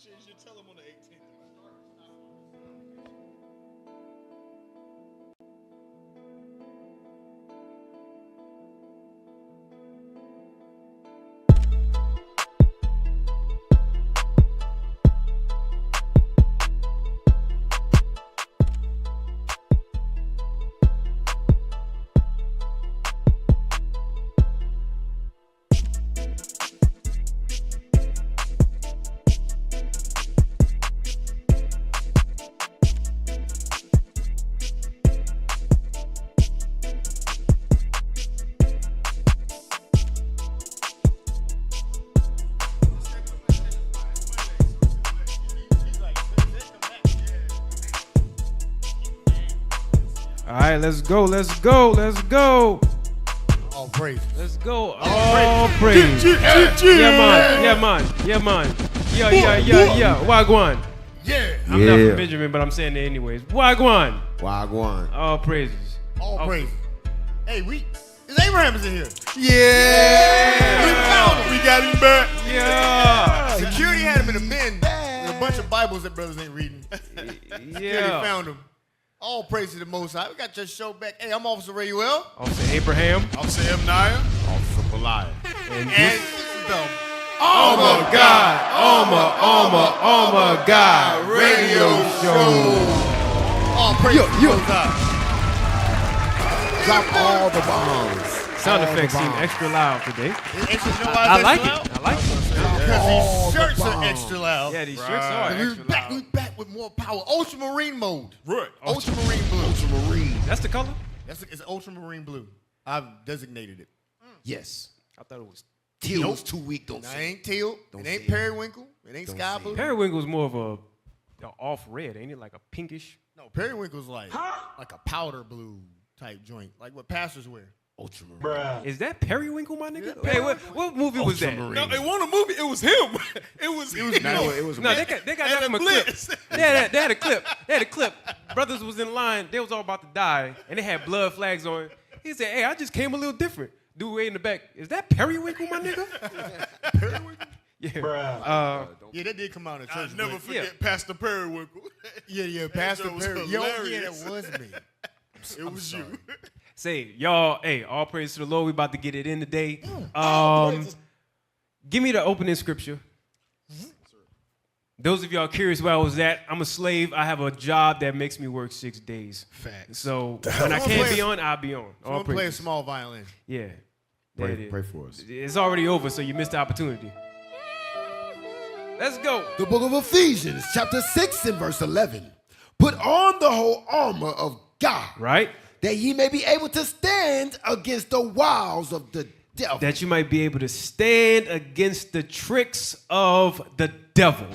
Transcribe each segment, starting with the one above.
You tell him on the 18th. All right, let's go. All praise. Let's go. All praise. Yeah, man. Yeah. Wagwan. Yeah. I'm not from Benjamin, but I'm saying it anyways. Wagwan. All praises. All praise. Hey, is Abraham in here? Yeah. We found him. We got him back. Yeah. Security had him in a bin with a bunch of Bibles that brothers ain't reading. Yeah. Found him. All praise to the Most High. We got your show back. Hey, I'm Officer Rayuel. Officer Abraham. Officer M. Naya. Officer Belial. And this is the Oh my God radio show. All praise to the Most High. Drop all the bombs. Sound effects seem extra loud today. I like it. Because these shirts are extra loud. Yeah, these shirts are extra loud. We back with more power. Ultramarine mode. Right. Ultramarine blue. Ultramarine. That's the color? It's ultramarine blue. I've designated it. Yes. I thought it was. Teal Nope. was too weak. Don't It say ain't teal. Don't It ain't say it. periwinkle. It ain't Don't sky say blue. it. Periwinkle's more of a off red, ain't it? Like a pinkish. No, periwinkle's like a powder blue type joint, like what pastors wear. Ultramarine. Is that periwinkle, my nigga? Yeah, Hey, what movie was that? Ultramarine. No, it wasn't a movie. It was him. It was him. it was No, they got that from a clip. They had a clip. Brothers was in line. They was all about to die, and they had blood flags on. He said, "Hey, I just came a little different." Dude way in the back. Is that periwinkle, my nigga? Periwinkle? Yeah. Yeah, that did come out in church. I'll never forget Pastor Periwinkle. Yeah, Pastor was Perry. hilarious. Yeah, that was me. It was you. Say, y'all, hey, all praise to the Lord. We about to get it in today. Give me the opening scripture. Those of y'all curious where I was at, I'm a slave. I have a job that makes me work 6 days. Facts. So when I can't be on, I'll be on. I'm going to play a small violin. Yeah. There it is. Pray for us. It's already over, so you missed the opportunity. Let's go. The book of Ephesians, chapter 6 and verse 11. Put on the whole armor of God. Right? That ye may be able to stand against the wiles of the devil. That you might be able to stand against the tricks of the devil.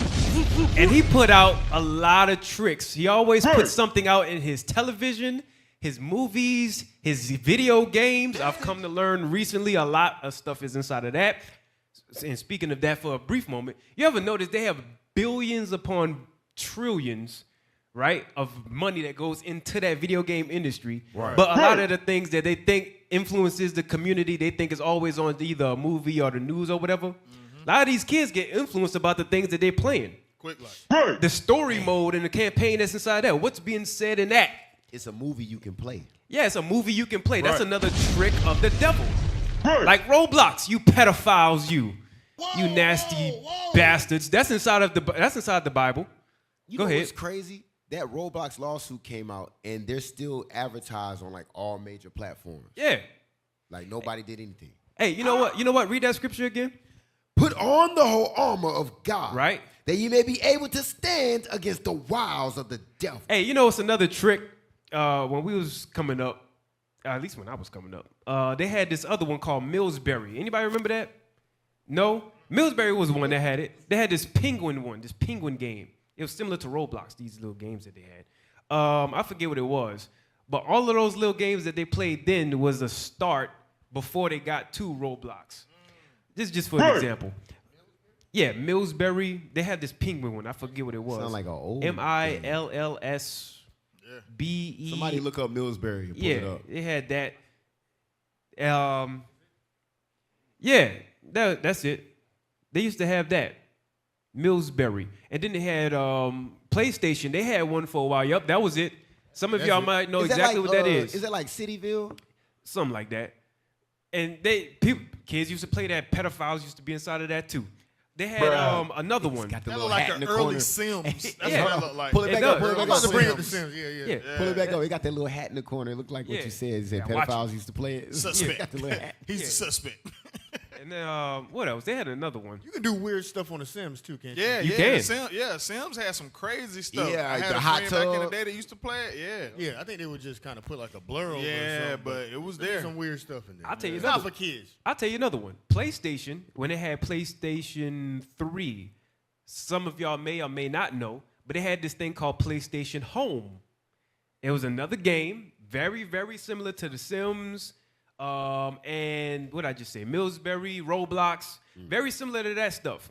And he put out a lot of tricks. He always puts something out in his television, his movies, his video games. I've come to learn recently a lot of stuff is inside of that. And speaking of that for a brief moment, you ever notice they have billions upon trillions, right, of money that goes into that video game industry. Right. But a lot of the things that they think influences the community, they think is always on either a movie or the news or whatever. A lot of these kids get influenced about the things that they're playing. Quick like. The story mode and the campaign that's inside that. What's being said in that? It's a movie you can play. Yeah, it's a movie you can play. That's another trick of the devil. Like Roblox, you pedophiles, you nasty bastards. That's inside the Bible. You Go know ahead. what's crazy? That Roblox lawsuit came out, and they're still advertised on like all major platforms. Yeah. Like nobody did anything. Hey, you know what? You know what? Read that scripture again. Put on the whole armor of God. Right. That you may be able to stand against the wiles of the devil. Hey, you know it's another trick. When we was coming up, at least when I was coming up, they had this other one called Millsbury. Anybody remember that? No? Millsbury was the one that had it. They had this penguin game. It was similar to Roblox, these little games that they had. I forget what it was. But all of those little games that they played then was a start before they got to Roblox. This is just for an example. Yeah, Millsbury. They had this penguin one. I forget what it was. Sound like an old Millsbe. Somebody look up Millsbury and pull it up. They had that. Yeah, that's it. They used to have that. Millsbury. And then they had PlayStation. They had one for a while. Yup, that was it. Some of y'all might know exactly what that is. Is that like Cityville? Something like that. And kids used to play that. Pedophiles used to be inside of that too. They had another one. Got the That little look like hat an in the early corner. Sims. That's Yeah. what that look like. Pull it back up. Pull it I'm back about up. to bring up the Sims. Yeah. Pull it back up. It got that little hat in the corner. It looked like what Yeah. you said. It said Yeah, watch pedophiles used to play it. Suspect. Got the little hat. He's the suspect. And then what else? They had another one. You can do weird stuff on the Sims too, can't you? Yeah, You yeah. can. Sims had some crazy stuff. Yeah, I had the a hot friend back in the tub. day that used to play it. Yeah. Yeah, I think they would just kind of put like a blur over it or Yeah, something, but it was there's there. some weird stuff in there. I'll tell you It's not another- for kids. I'll tell you another one. PlayStation, when they had PlayStation 3, some of y'all may or may not know, but they had this thing called PlayStation Home. It was another game, very, very similar to The Sims, and what did I just say? Millsbury, Roblox, very similar to that stuff.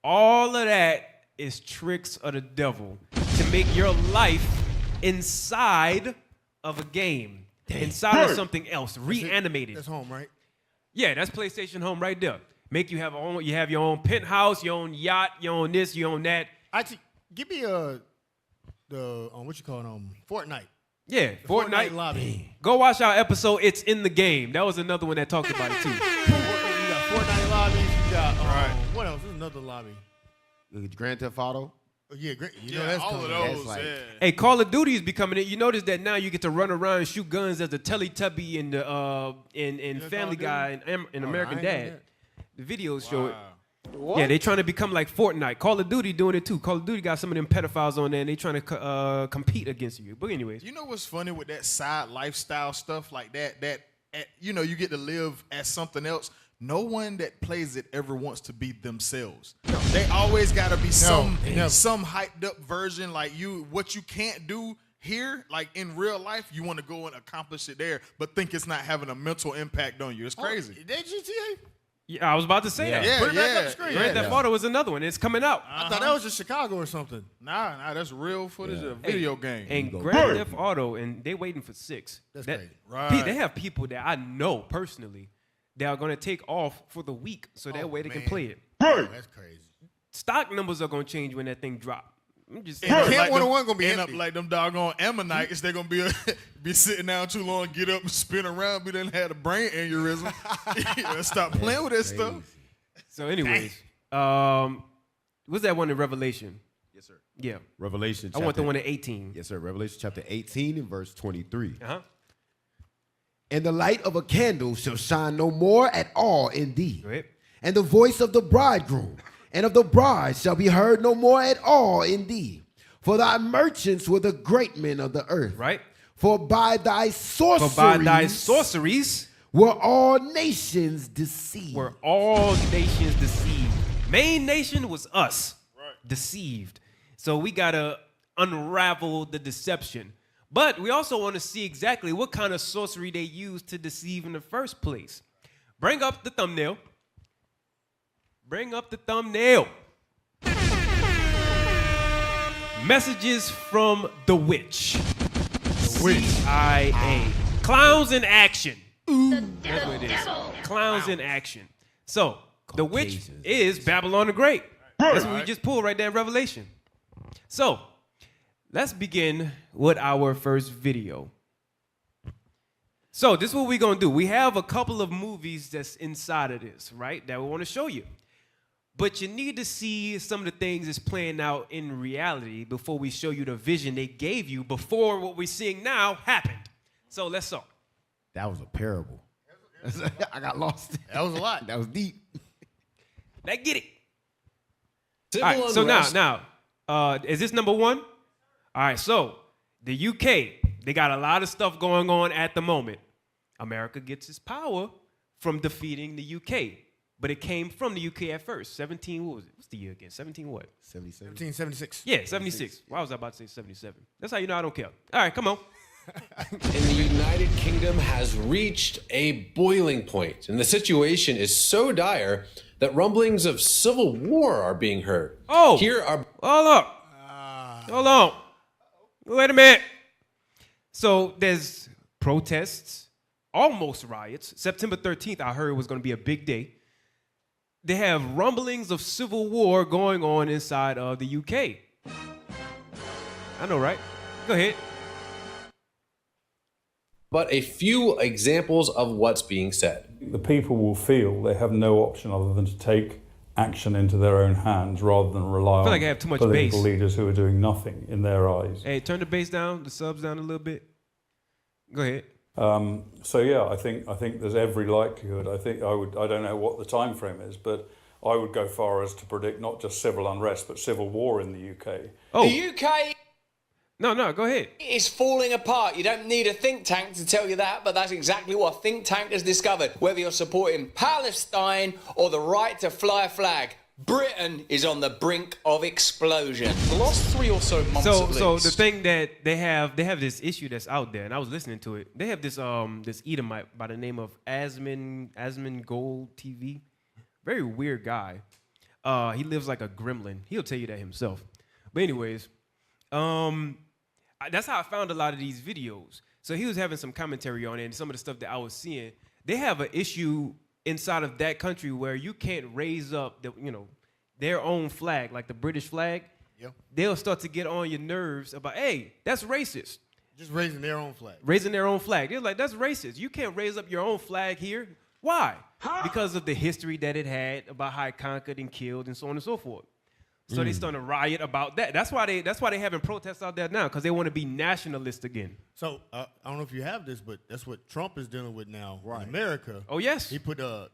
All of that is tricks of the devil to make your life inside of a game, inside of something else, reanimated. That's home, right? Yeah, that's PlayStation Home right there. Make you have you have your own penthouse, your own yacht, your own this, your own that. Give me what you call it, Fortnite. Yeah, Fortnite. lobby. Go watch our episode. It's in the game. That was another one that talked about it too. You got Fortnite lobbies. You got what else? There's another lobby. Grand Theft Auto. Oh, yeah, great. You know Yeah, that's all coming. of That's those. like- Yeah. Hey, Call of Duty is becoming it. You notice that now you get to run around and shoot guns as the Teletubby in the in Call Family of Duty? Guy and American I ain't know Dad. The videos show it. Wow. Yeah, they trying to become like Fortnite. Call of Duty doing it too. Call of Duty got some of them pedophiles on there, and they trying to compete against you. But anyways, You know what's funny with that side lifestyle stuff like that? You get to live as something else. No one that plays it ever wants to be themselves. They always got to be some hyped up version like what you can't do here, like in real life, you want to go and accomplish it there, but think it's not having a mental impact on you. It's crazy. That GTA? yeah, I was about to say that. Yeah, Put it back up yeah. the screen. Grand Theft Auto is another one. It's coming out. I thought that was just Chicago or something. Nah, that's real footage of a video game. And Grand Theft Auto, and they waiting for 6. That's That- crazy. Right. They have people that I know personally that are going to take off for the week so that way they can man. play it. Oh, that's crazy. Stock numbers are going to change when that thing drop. I'm just And saying. Camp Like 101 gonna be end up empty. like them doggone Ammonites. They're gonna be sitting down too long, get up and spin around, be done had a brain aneurysm. Stop playing with that stuff. So anyways, what's that one in Revelation? Yes, sir. Yeah. Revelation. I want the one at 18. Yes, sir. Revelation chapter 18 and verse 23. Uh-huh. And the light of a candle shall shine no more at all in thee. Go ahead. And the voice of the bridegroom and of the bride shall be heard no more at all in thee. For thy merchants were the great men of the earth. Right? For by thy sorceries, For by thy sorceries were all nations deceived. were all nations deceived. Main nation was us. Deceived. So we got to unravel the deception. But we also want to see exactly what kind of sorcery they used to deceive in the first place. Bring up the thumbnail. Bring up the thumbnail. Messages from the witch. C.I.A. Clowns in action. That's what it is. Clowns in action. So, the witch is Babylon the Great. That's what we just pulled right there in Revelation. So, let's begin with our first video. So, this is what we're going to do. We have a couple of movies that's inside of this, right, that we want to show you. But you need to see some of the things that's playing out in reality before we show you the vision they gave you before what we're seeing now happened. So, let's start. That was a parable. I got lost. That was a lot. That was deep. Let's get it. Civil All right, so unrest. now, is this number one? All right, so the UK, they got a lot of stuff going on at the moment. America gets its power from defeating the UK, but it came from the UK at first. 17, what was it? What's the year again? 17 what? 77. 1776. Yeah, 76. Why was I about to say 77? That's how you know I don't care. All right, come on. And the United Kingdom has reached a boiling point, and the situation is so dire that rumblings of civil war are being heard. Oh. Here are Hold up. Hold on. Wait a minute. So there's protests, almost riots. September 13th, I heard was going to be a big day. they have rumblings of civil war going on inside of the UK. I know, right? Go ahead. But a few examples of what's being said. The people will feel they have no option other than to take action into their own hands rather than rely on like I have too much political bass. leaders who are doing nothing in their eyes. Hey, turn the bass down, the subs down a little bit. Go ahead. So yeah, I think there's every likelihood. I don't know what the time frame is, but I would go far as to predict not just civil unrest but civil war in the UK. Oh, The UK no, go ahead. is falling apart. You don't need a think tank to tell you that, but that's exactly what a think tank has discovered. Whether you're supporting Palestine or the right to fly a flag, Britain is on the brink of explosion. The last 3 or so months at least. So the thing that they have this issue that's out there, and I was listening to it. They have this this Edomite by the name of Asmon Gold TV. Very weird guy. He lives like a gremlin. He'll tell you that himself. But anyways, that's how I found a lot of these videos. So he was having some commentary on it, and some of the stuff that I was seeing. They have an issue inside of that country where you can't raise up their own flag, like the British flag. Yeah. They'll start to get on your nerves about, hey, that's racist. Just raising their own flag. Raising their own flag. They're like, that's racist. You can't raise up your own flag here. Why? Because of the history that it had about how it conquered and killed and so on and so forth. So they starting to riot about that. That's why they having protests out there now, because they want to be nationalist again. So I don't know if you have this, but that's what Trump is dealing with now in America. Oh yes. He put the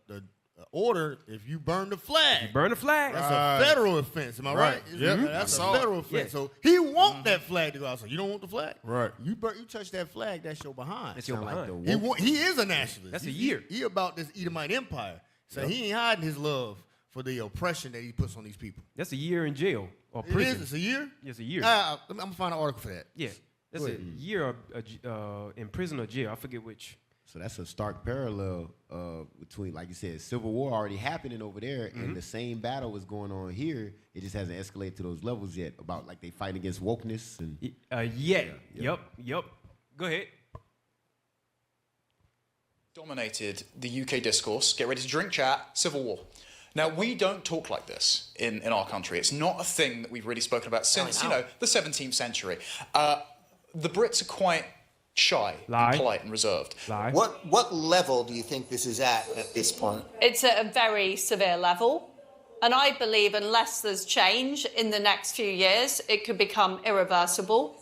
order: if you burn the flag, Burn the flag. that's a federal offense. Am I right? Yep. That's a I saw it. federal offense. Yeah. So he want that flag to go out. So you don't want the flag, Right. You touch that flag, that's your behind. That's your behind. He is a nationalist. That's a He- year. He about this Edomite empire. So he ain't hiding his love for the oppression that he puts on these people. That's a year in jail or It prison. is. It's a year. It's a year. I'm gonna find an article for that. Yeah. That's a year in prison or jail. I forget which. So that's a stark parallel between, like you said, civil war already happening over there, and the same battle is going on here. It just hasn't escalated to those levels yet. About like they fight against wokeness and Yep. Go ahead. Dominated the UK discourse. Get ready to drink, chat. Civil war. Now, we don't talk like this in our country. It's not a thing that we've really spoken about since, the 17th century. The Brits are quite shy, Lie. and polite, and reserved. Lie. What level do you think this is at this point? It's at a very severe level. And I believe unless there's change in the next few years, it could become irreversible.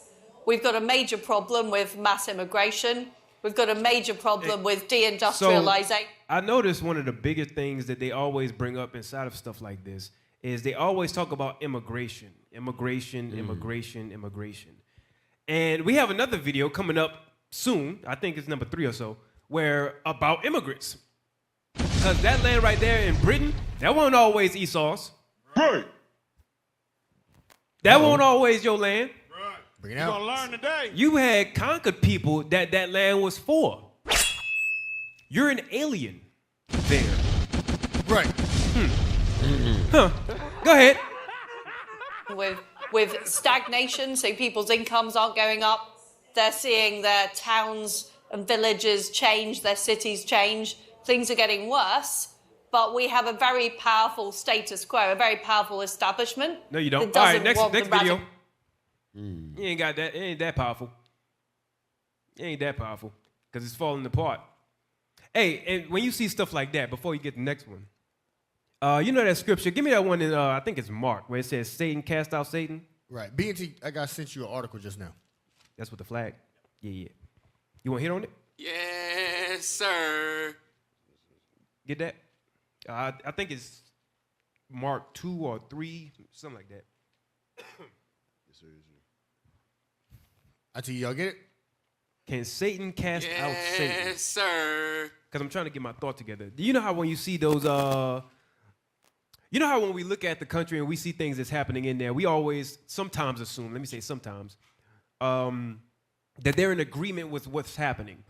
We've got a major problem with mass immigration. We've got a major problem with deindustrialization. I noticed one of the bigger things that they always bring up inside of stuff like this is they always talk about immigration. And we have another video coming up soon, I think it's number 3 or so, where about immigrants. Because that land right there in Britain, that wasn't always Esau's. Right. That wasn't always your land. Bring it out. Learn today. You had conquered people that land was for. You're an alien there. Right. Huh. Go ahead. with stagnation, so people's incomes aren't going up. They're seeing their towns and villages change, their cities change. Things are getting worse, but we have a very powerful status quo, a very powerful establishment. No, you don't. that All right, doesn't want next the video. radical- You ain't got that. It ain't that powerful. It ain't that powerful because it's falling apart. Hey, and when you see stuff like that, before you get the next one, you know that scripture. Give me that one in I think it's Mark, where it says Satan cast out Satan. Right. BNT, I got sent you an article just now. That's with the flag. Yeah. You want to hit on it? Yes, sir. Get that? I think it's Mark 2 or 3, something like that. I tell you, y'all get it? Can Satan cast out Satan? Yes, sir. Because I'm trying to get my thought together. Do you know how when you see those, you know how when we look at the country and we see things that's happening in there, we always sometimes assume, let me say sometimes, that they're in agreement with what's happening.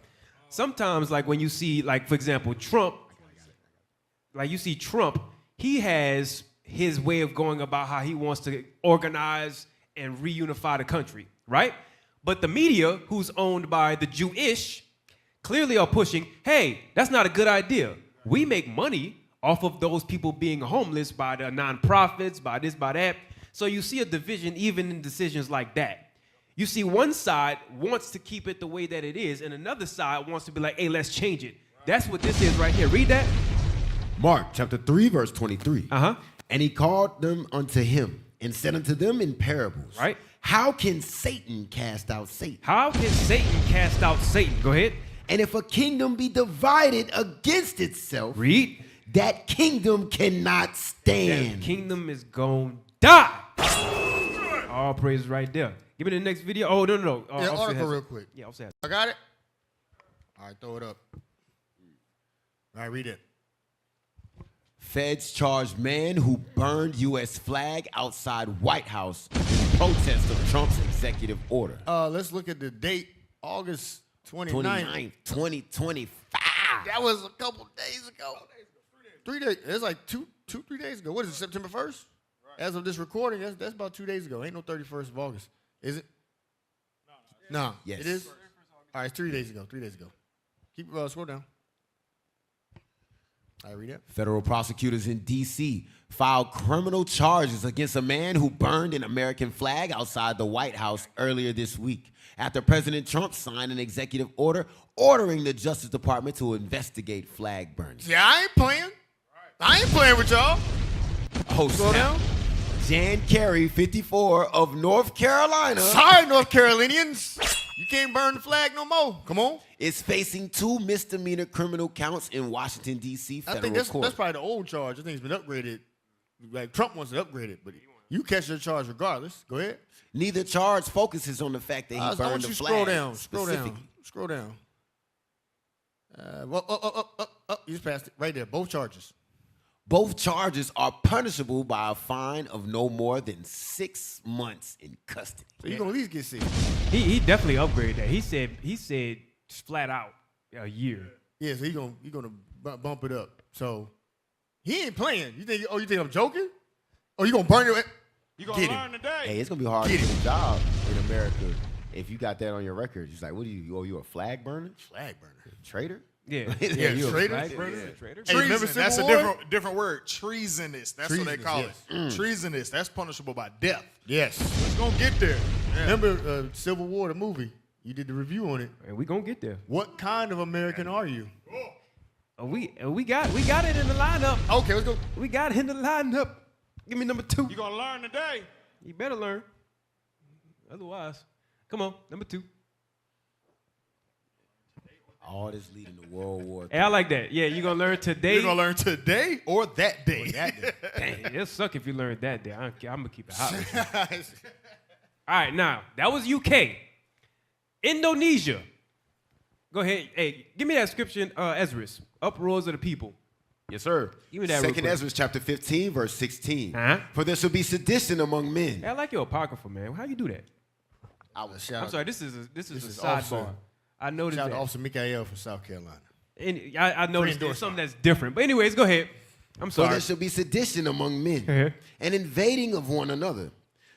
Sometimes, like when you see, like, for example, Trump, like you see Trump, he has his way of going about how he wants to organize and reunify the country, right? But the media, who's owned by the Jewish, clearly are pushing, hey, that's not a good idea. We make money off of those people being homeless by the nonprofits, by this, by that. So you see a division even in decisions like that. You see one side wants to keep it the way that it is, and another side wants to be like, hey, let's change it. That's what this is right here. Read that. Mark chapter 3, verse 23. Uh-huh. And he called them unto him and said unto them in parables. Right. How can Satan cast out Satan? How can Satan cast out Satan? Go ahead. And if a kingdom be divided against itself, Read. that kingdom cannot stand. That kingdom is gonna die. All praise right there. Give me the next video. Oh, no. Yeah, article real quick. Yeah, I'll say it. I got it? All right, throw it up. All right, read it. Feds charge man who burned U.S. flag outside White House in protest of Trump's executive order. Let's look at the date, August 29th. 2025. That was a couple days ago. 3 days. It's like 3 days ago. What is it, September 1st? As of this recording, that's about 2 days ago. Ain't no 31st of August. Is it? No. Yes. It is? All right, it's 3 days ago. 3 days ago. Keep scroll down. I read it. Federal prosecutors in D.C. filed criminal charges against a man who burned an American flag outside the White House earlier this week after President Trump signed an executive order ordering the Justice Department to investigate flag burnings. Yeah, I ain't playing. I ain't playing with y'all. Oh, Scroll down. Jan Kerry, 54, of North Carolina. Sorry, North Carolinians. You can't burn the flag no more. Come on. Is facing 2 misdemeanor criminal counts in Washington, D.C. federal I think that's court. probably the old charge. I think it's been upgraded. Like Trump wants to upgrade it, but you catch your charge regardless. Go ahead. Neither charge focuses on the fact that he I burned want the you flag. scroll down. specifically. Scroll down. You just passed it. Right there. Both charges. Both charges are punishable by a fine of no more than 6 months in custody. So you're going to at least get 6. He definitely upgraded that. He said flat out a year. Yeah, so he gonna bump it up. So he ain't playing. You think I'm joking? Oh, you gonna burn it? You gonna learn today? Hey, it's gonna be hard to get a job in America if you got that on your record. It's like, what are you? Oh, you a flag burner? Flag burner. Traitor? Yeah. You a traitor? flag burner? Yeah, traitor. Hey, remember Treason, that's Civil a War? different word. Treasonous. That's what they call Treasonous, it. Treasonous. That's punishable by death. Yes. It's gonna get there. Yeah. Remember Civil War, the movie? You did the review on it. And we gonna get there. What kind of American are you? We got it in the lineup. Okay, let's go. We got it in the lineup. Give me number 2. You gonna learn today? You better learn. Otherwise, come on, number 2. All this leading to World War Hey, I like that. Yeah, you gonna learn today. You're gonna learn today or that day. Dang, it'll suck if you learn that day. I'm gonna keep it hot with you. All right, now that was UK. Indonesia. Go ahead. Hey, give me that scripture, Ezra's. Uproars of the people. Yes, sir. Give me that real Second quick. Ezra chapter 15, verse 16. Uh-huh. For there shall be sedition among men. Hey, I like your apocrypha, man. How you do that? I'm sorry. This is a sidebar. Officer. I noticed Shout out that. to Officer Mikael from South Carolina. And I noticed there's something that's different. But anyways, go ahead. I'm For sorry. there shall be sedition among men, Uh-huh. and invading of one another.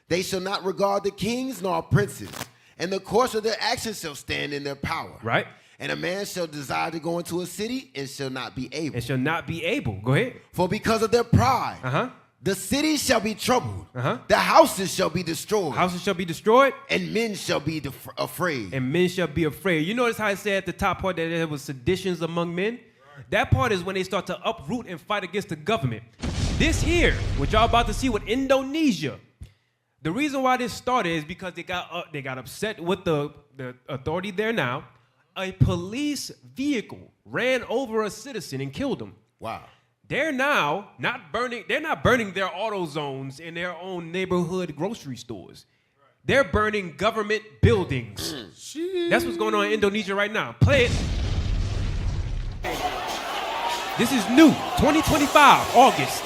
They shall not regard the kings nor princes, and the course of their actions shall stand in their power. Right. And a man shall desire to go into a city and shall not be able. It shall not be able. Go ahead. For because of their pride, Uh-huh. the cities shall be troubled. Uh-huh. The houses shall be destroyed. Houses shall be destroyed, And men shall be afraid. and men shall be afraid. You notice how I said at the top part that there was seditions among men? That part is when they start to uproot and fight against the government. This here, what y'all about to see with Indonesia, the reason why this started is because they got upset with the authority there now. A police vehicle ran over a citizen and killed him. Wow. They're now not burning their auto zones in their own neighborhood grocery stores. They're burning government buildings. That's what's going on in Indonesia right now. Play it. This is new, 2025, August.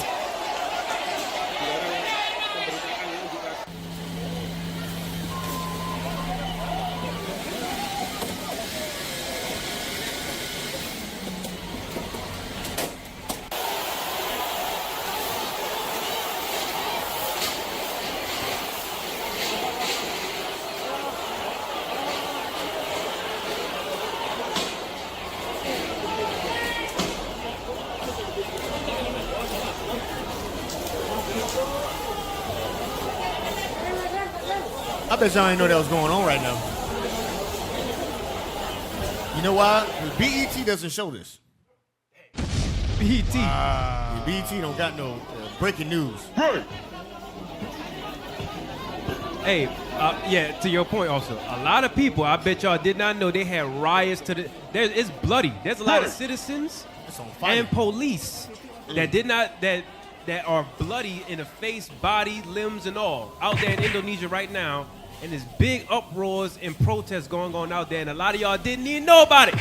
I bet y'all ain't know that was going on right now. You know why? BET doesn't show this. BET. BET don't got no breaking news. Hey, yeah, to your point also, a lot of people, I bet y'all did not know they had riots it's bloody. There's a lot of citizens It's on fire. and police that are bloody in the face, body, limbs, and all out there in Indonesia right now, and there's big uproars and protests going on out there, and a lot of y'all didn't even know about it.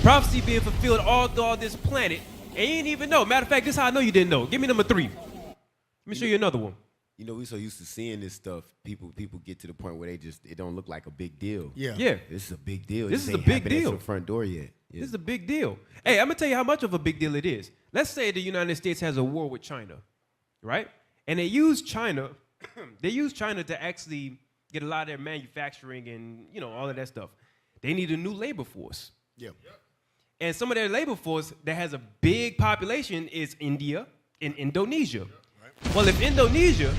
Prophecy being fulfilled all through this planet, and you didn't even know. Matter of fact, this is how I know you didn't know. Give me number 3. Let me show you another one. You know, we so used to seeing this stuff. People get to the point where it don't look like a big deal. Yeah. Yeah. This is a big deal. This is a ain't big happened at deal. your front door yet. Yeah. This is a big deal. Hey, I'm gonna tell you how much of a big deal it is. Let's say the United States has a war with China, right? And they use China to actually get a lot of their manufacturing and all of that stuff. They need a new labor force. Yeah. And some of their labor force that has a big population is India and Indonesia. Right. Well, if Indonesia,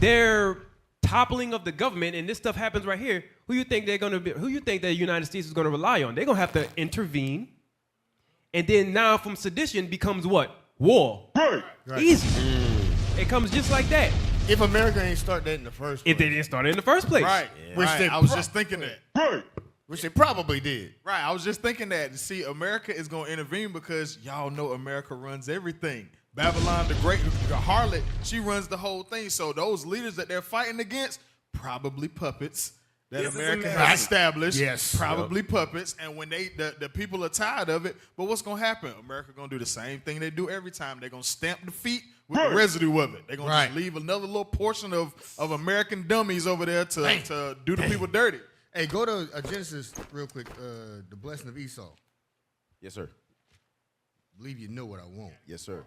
their toppling of the government and this stuff happens right here, who you think the United States is gonna rely on? They're gonna have to intervene. And then now from sedition becomes what? War. Right. Easy. It comes just like that. If America ain't start that in the first place. If they didn't start it in the first place. Right. Yeah. Which Right. I was just thinking that. Right. Which they probably did. Right. I was just thinking that. See, America is going to intervene because y'all know America runs everything. Babylon the Great, the harlot, she runs the whole thing. So those leaders that they're fighting against, probably puppets that America has established. Yes. Probably puppets. And when the people are tired of it, but what's going to happen? America going to do the same thing they do every time. They're going to stamp the feet with the residue of it. They're going to just leave another little portion of American dummies over there to do the people dirty. Hey, go to Genesis real quick. The blessing of Esau. Yes, sir. Believe you know what I want. Yes, sir.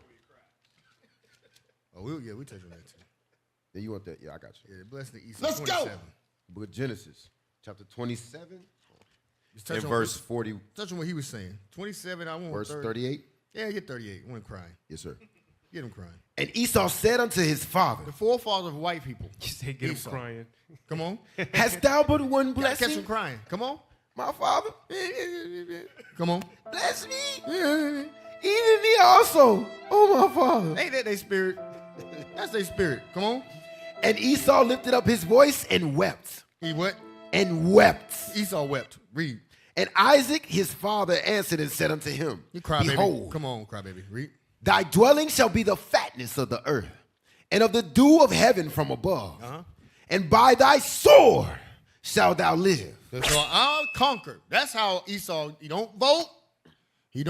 Oh, we touch on that too. Yeah, you want that? Yeah, I got you. Yeah, the blessing of Esau. Let's 27. go. Book of Genesis, chapter 27, Just touch and on verse 40. Touch on what he was saying. 27, I want Verse 30. 38. Yeah, get 38. I want him crying. Yes, sir. Get him crying. And Esau said unto his father, The forefather of white people. You said get him Esau. crying. Come on. hast thou but one Gotta catch him blessing, crying. Come on. my father? Come on. Bless me, even me also, oh my father. Ain't that their spirit? That's their spirit. Come on. And Esau lifted up his voice and wept. He what? And wept. Esau wept. Read. And Isaac his father answered and said unto him, You cry, baby. Behold, Come on, cry, baby. Read. thy dwelling shall be the fatness of the earth, and of the dew of heaven from above. And by thy sword shalt thou live. So I'll conquer. That's how Esau, he don't vote. He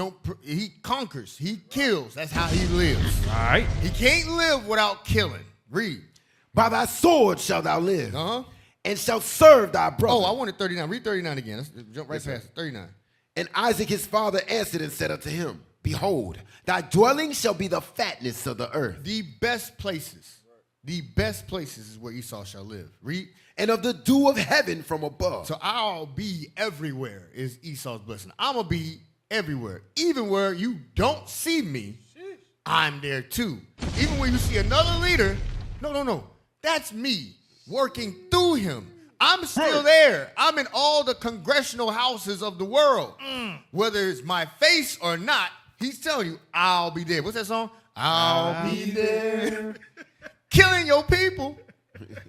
conquers. He kills. That's how he lives. All right. He can't live without killing. Read. By thy sword shalt thou live, Uh-huh. and shalt serve thy brother. Oh, I wanted 39. Read 39 again. Let's jump right past it. 39. And Isaac his father answered and said unto him, Behold, thy dwelling shall be the fatness of the earth. The best places is where Esau shall live. Read. And of the dew of heaven from above. So I'll be everywhere is Esau's blessing. I'm going to be everywhere. Even where you don't see me, I'm there too. Even when you see another leader, no. That's me working through him. I'm still there. I'm in all the congressional houses of the world. Whether it's my face or not, he's telling you, I'll be there. What's that song? I'll be there. Killing your people.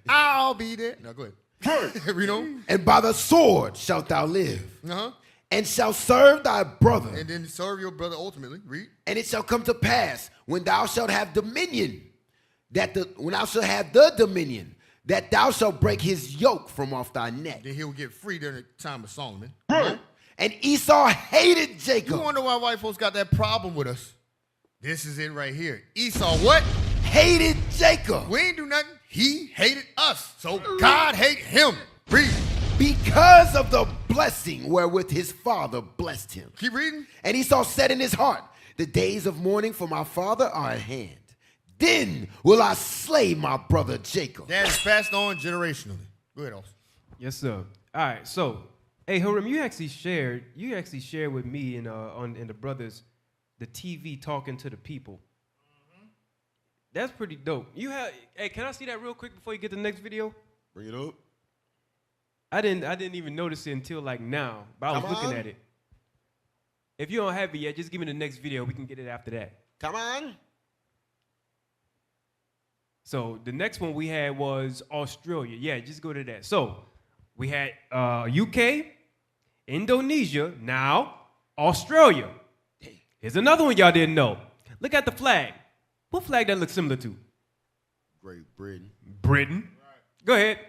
I'll be there. Now go ahead. Read on. And by the sword shalt thou live, Uh-huh. and shalt serve thy brother. And then serve your brother ultimately. Read. And it shall come to pass when thou shalt have dominion, that thou shalt break his yoke from off thy neck. Then he'll get free during the time of Solomon. And Esau hated You Jacob. wonder why white folks got that problem with us? This is it right here. Esau what? Hated Jacob. We ain't do nothing. He hated us. So God hate him. Read. Because of the blessing wherewith his father blessed him. Keep reading. And Esau said in his heart, the days of mourning for my father are at hand. Then will I slay my brother Jacob. That is passed on generationally. Go ahead, Austin. Yes, sir. All right. So, hey, Hiram, you actually shared with me and the brothers the TV talking to the people. That's pretty dope. Hey, can I see that real quick before you get to the next video? Bring it up. I didn't even notice it until like now, but I was looking at it. If you don't have it yet, just give me the next video. We can get it after that. Come on. So the next one we had was Australia. Yeah, just go to that. So we had UK, Indonesia, now Australia. Here's another one y'all didn't know. Look at the flag. What flag that looks similar to? Great Britain. Britain. Go ahead.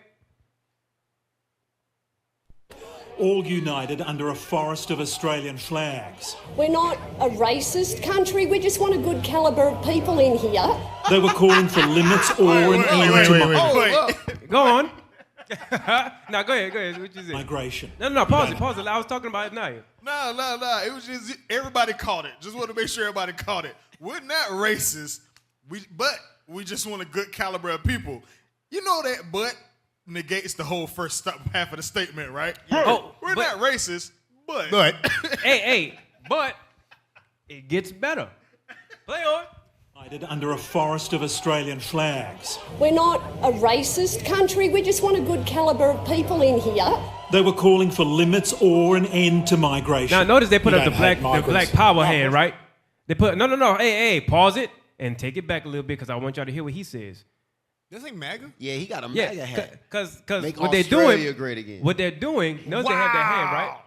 All united under a forest of Australian flags. We're not a racist country, we just want a good calibre of people in here. They were calling for limits or an end to Go on. No, go ahead. What you say? migration. No, pause it. I was talking about it now. No. It was just everybody caught it. Just want to make sure everybody caught it. We're not racist, but we just want a good caliber of people. You know that, but negates the whole first half of the statement, right? Oh, we're not racist, but hey, but it gets better. Play on. United under a forest of Australian flags. We're not a racist country, we just want a good calibre of people in here. They were calling for limits or an end to migration. Now notice they put up the black power hand, right? They put no. Hey, pause it and take it back a little bit because I want y'all to hear what he says. This ain't MAGA? Yeah, he got a MAGA hat. Because Make what they're Australia doing, great again. what they're doing, notice they have their hand, right?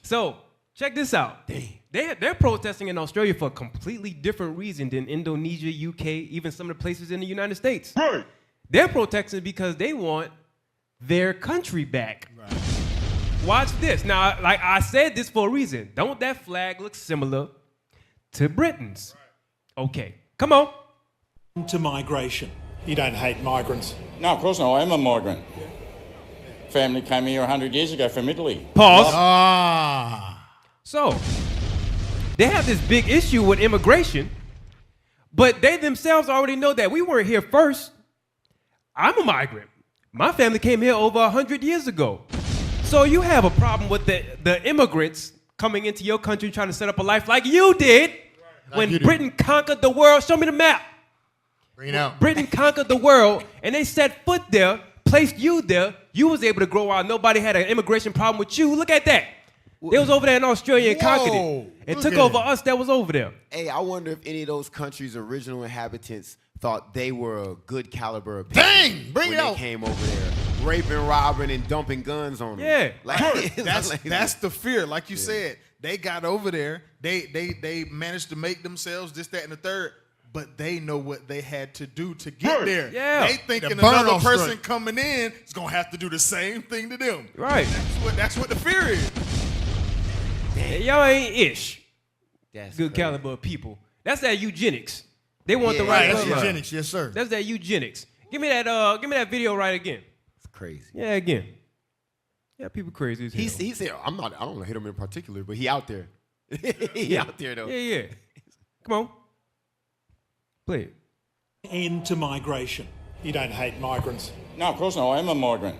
So check this out. They're protesting in Australia for a completely different reason than Indonesia, UK, even some of the places in the United States. Right. They're protesting because they want their country back. Right. Watch this. Now, like I said this for a reason. Don't that flag look similar to Britain's? Right. Okay, come on. To migration. You don't hate migrants. No, of course not. I am a migrant. Family came here 100 years ago from Italy. Pause. So, they have this big issue with immigration, but they themselves already know that we weren't here first. I'm a migrant. My family came here over 100 years ago. So you have a problem with the immigrants coming into your country trying to set up a life like you did when Britain conquered the world. Show me the map. Bring it out. Britain conquered the world, and they set foot there, placed you there. You was able to grow out. Nobody had an immigration problem with you. Look at that. They was over there in Australia and conquered it. And took over us that was over there. Hey, I wonder if any of those countries' original inhabitants thought they were a good caliber of people. Dang! Bring it out. When they came over there, raping, robbing, and dumping guns on them. Yeah. Like, That's the fear. Like you said, they got over there. They managed to make themselves this, that, and the third. But they know what they had to do to get there. Yeah. They thinking another person coming in is gonna have to do the same thing to them. Right. That's what the fear is. Hey, y'all ain't ish. That's good crazy. caliber of people. That's that eugenics. They want the Right, right. that's eugenics, yes, sir. That's that eugenics. Give me that video right again. It's crazy. Yeah, again. Yeah, people crazy as hell. He said, I don't hit him in particular, but he out there. He out there though. Yeah. Come on. Play it. End to migration. You don't hate migrants. No, of course not. I am a migrant.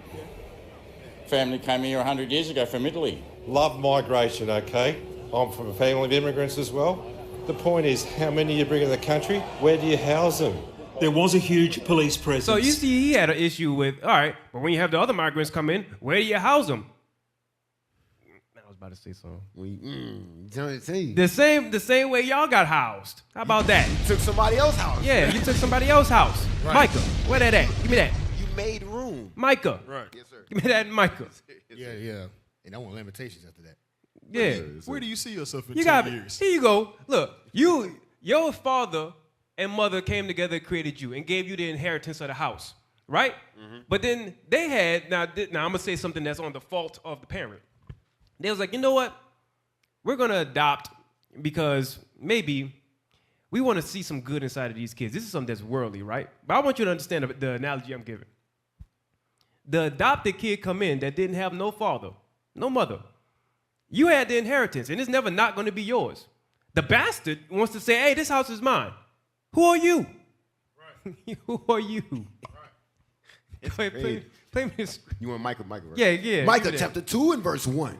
Family came here 100 years ago from Italy. Love migration, okay? I'm from a family of immigrants as well. The point is, how many you bring in the country? Where do you house them? There was a huge police presence. So you see, he had an issue with, all right, but when you have the other migrants come in, where do you house them? I was about to say something. The same way y'all got housed. How about that? You took somebody else's house. Yeah, you took somebody else's house. Right. Micah, where that at? Give me that. You made room. Micah. Right. Yes, sir. Give me that, Micah. Yeah. And I want limitations after that. Yeah. Where do you see yourself in You 10 got years? Here you go. Look, your father and mother came together and created you and gave you the inheritance of the house, right? Mm-hmm. But then they had now I'm gonna say something that's on the fault of the parent. They was like, you know what? We're gonna adopt because maybe we want to see some good inside of these kids. This is something that's worldly, right? But I want you to understand the analogy I'm giving. The adopted kid come in that didn't have no father, no mother. You had the inheritance, and it's never not going to be yours. The bastard wants to say, hey, this house is mine. Who are you? Right. Who are you? Right. Play me this. You want Micah, right? Yeah. Micah chapter 2 and verse 1.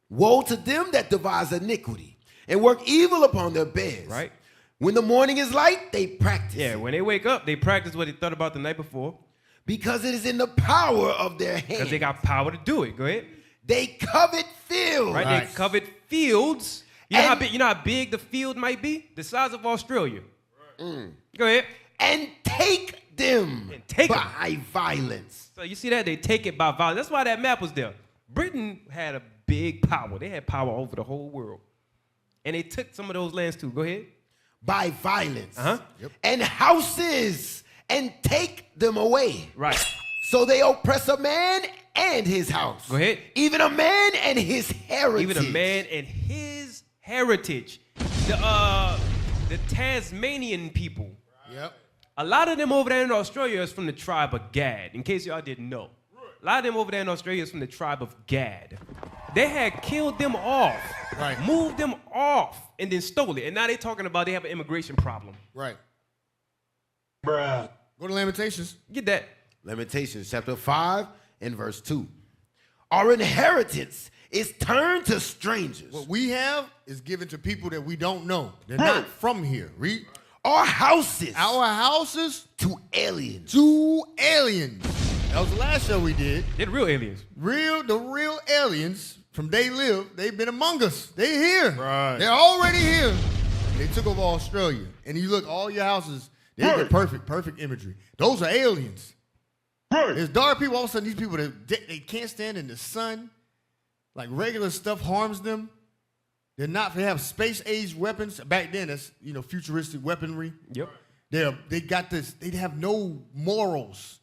Woe to them that devise iniquity and work evil upon their beds. Right. When the morning is light, they practice. Yeah, when they wake up, they practice what they thought about the night before. Because it is in the power of their hands. Because they got power to do it. Go ahead. They covet fields. Right? They covet fields. You know how big the field might be? The size of Australia. Go ahead. And take them by violence. So you see that? They take it by violence. That's why that map was there. Britain had a big power. They had power over the whole world. And they took some of those lands too. Go ahead. By violence. And houses, and take them away. Right. So they oppress a man and his house. Go ahead. Even a man and his heritage. Even a man and his heritage. The Tasmanian people. Yep. A lot of them over there in Australia is from the tribe of Gad, in case y'all didn't know. A lot of them over there in Australia is from the tribe of Gad. They had killed them off, moved them off, and then stole it. And now they're talking about they have an immigration problem. Right. Bruh. Go to Lamentations. Get that. Lamentations chapter 5 and verse 2. Our inheritance is turned to strangers. What we have is given to people that we don't know. They're not from here. Read. Our houses. Our houses. To aliens. To aliens. That was the last show we did. They're the real aliens. The real aliens from They Live, they've been among us. They're here. Right. They're already here. They took over Australia. And you look, all your houses, they get perfect imagery. Those are aliens. There's dark people, all of a sudden these people, they can't stand in the sun. Like regular stuff harms them. They have space-age weapons. Back then, that's futuristic weaponry. Yep. They got this, they have no morals,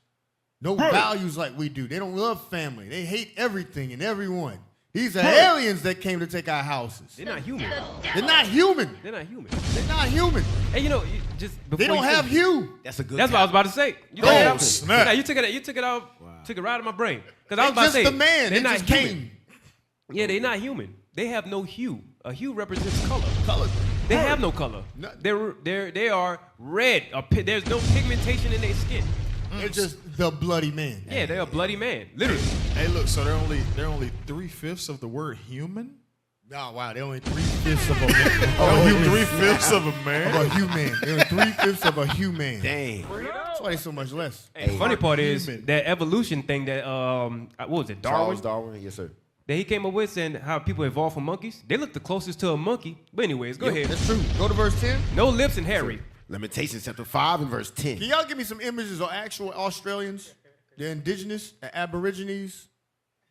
no values like we do. They don't love family. They hate everything and everyone. These are aliens that came to take our houses. They're not human. They're not human. They're not human. They're not human. Hey, they don't have hue. That's a good. That's what I was about to say. Snap. You took it out. Took it right out of my brain. Because I was They're about to say just the man. They're They not just human. came. Yeah, they're not human. They have no hue. A hue represents color. Color. They have no color. They are red. There's no pigmentation in their skin. They're just the bloody man. Yeah, they're a bloody man, literally. Hey, look. So they're only 3/5 of the word human. Oh, wow. They're only 3/5 of a man. Only 3/5 of a man. Of a human. They're 3/5 of a human. Dang. That's why they're so much less. Hey, the funny part is that evolution thing that what was it, Darwin? Charles Darwin, yes sir. That he came up with saying how people evolved from monkeys. They look the closest to a monkey. But anyways, go ahead. That's true. Go to verse 10. No lips and hairy. Lamentations chapter 5 and verse 10. Can y'all give me some images of actual Australians? They're indigenous, Aborigines.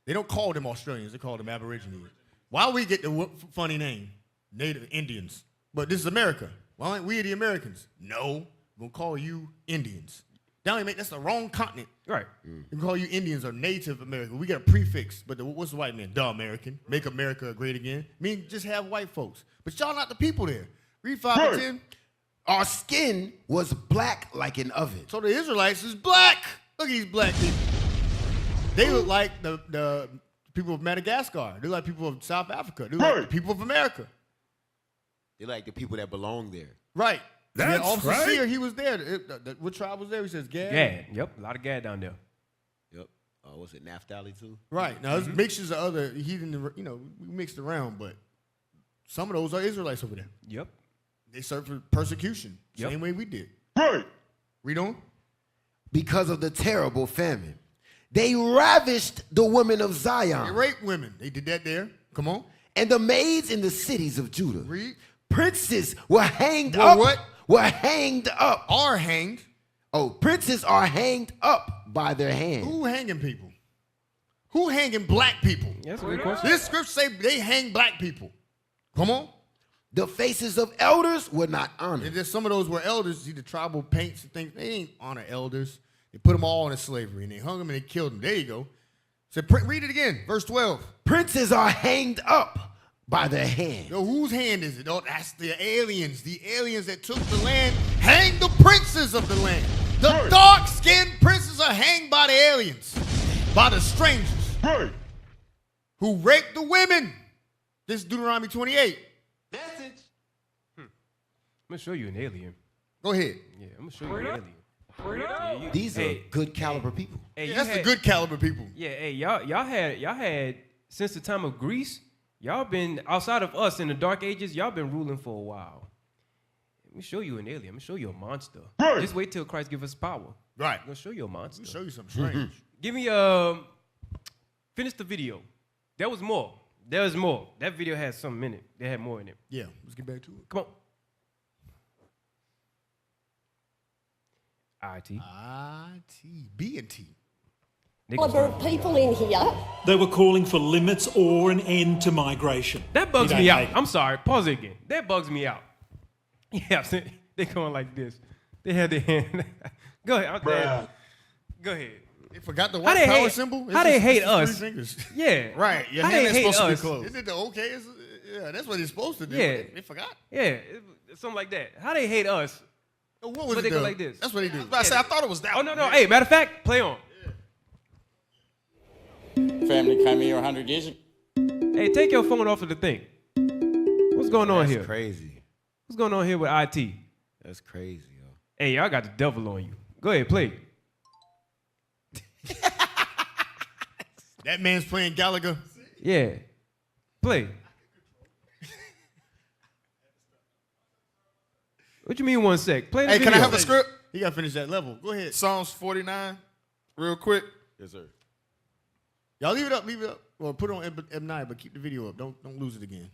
They don't call them Australians. They call them Aborigines. Why we get the funny name? Native Indians. But this is America. Why aren't we the Americans? No. We're going to call you Indians. That's the wrong continent. Right. We call you Indians or Native American. We got a prefix. But what's the white man? The American. Make America great again. Just have white folks. But y'all not the people there. Read 5 and 10. Our skin was black like an oven. So the Israelites is black. Look at these black people. They look like the people of Madagascar. They look like people of South Africa. They look like the people of America. They're like the people that belong there. Right. That's Officer right. Sear, he was there. What tribe was there? He says Gad. Gad. Yep. A lot of Gad down there. Yep. Was it Naphtali too? Right. Now, there's mixtures of other heathen, we mixed around, but some of those are Israelites over there. Yep. They suffered persecution. Yep. Same way we did. Right. Read on. Because of the terrible famine. They ravished the women of Zion. They raped women. They did that there. Come on. And the maids in the cities of Judah. Read. Princes were hanged up. What? Were hanged up. Are hanged. Oh, princes are hanged up by their hand. Who hanging people? Who hanging black people? That's a good question. This scripture say they hang black people. Come on. The faces of elders were not honored. And there's some of those were elders, see the tribal paints and things. They ain't honor elders. They put them all into slavery and they hung them and they killed them. There you go. So read it again, verse 12. Princes are hanged up by their hand. Yo, whose hand is it? Oh, that's the aliens. The aliens that took the land hang the princes of the land. The dark-skinned princes are hanged by the aliens, by the strangers who raped the women. This is Deuteronomy 28. I'm going to show you an alien. Go ahead. Yeah, I'm going to show you an alien. Yeah, These are good caliber people. Hey, That's the good caliber people. Yeah, hey, y'all had since the time of Greece, y'all been outside of us in the Dark Ages. Y'all been ruling for a while. me show you an alien. I'm gonna show you a monster. Right. Just wait till Christ give us power. Right. I'm gonna show you a monster. Show you something strange. Give me finish the video. There was more. There was more. That video had something in it. They had more in it. Yeah. Let's get back to it. Come on. IT. B and T. Caliber of people in here. They were calling for limits or an end to migration. That bugs me out. I'm sorry. Pause it again. That bugs me out. Yeah, they going like this. They had their hand. Go ahead. Go ahead. They forgot the white power symbol. How they hate us? 3 fingers. Yeah. Right. Your how hand they is hate supposed us? to be closed. Isn't it the okay? Yeah, that's what it's supposed to do. Yeah. They forgot. Yeah. Something like that. How they hate us? What was but it? They go like this. That's what they do. I thought it was that. Oh no. Hey, matter of fact, play on. Family came here 100 years ago. Hey, take your phone off of the thing. What's going on here? That's crazy. What's going on here with IT? That's crazy, yo. Hey, y'all got the devil on you. Go ahead, play. That man's playing Gallagher. Yeah. Play. What you mean 1 sec? Play the video. Can I have a script? He got to finish that level. Go ahead. Psalms 49, real quick. Yes, sir. Y'all leave it up. Well, put it on M9, but keep the video up. Don't lose it again.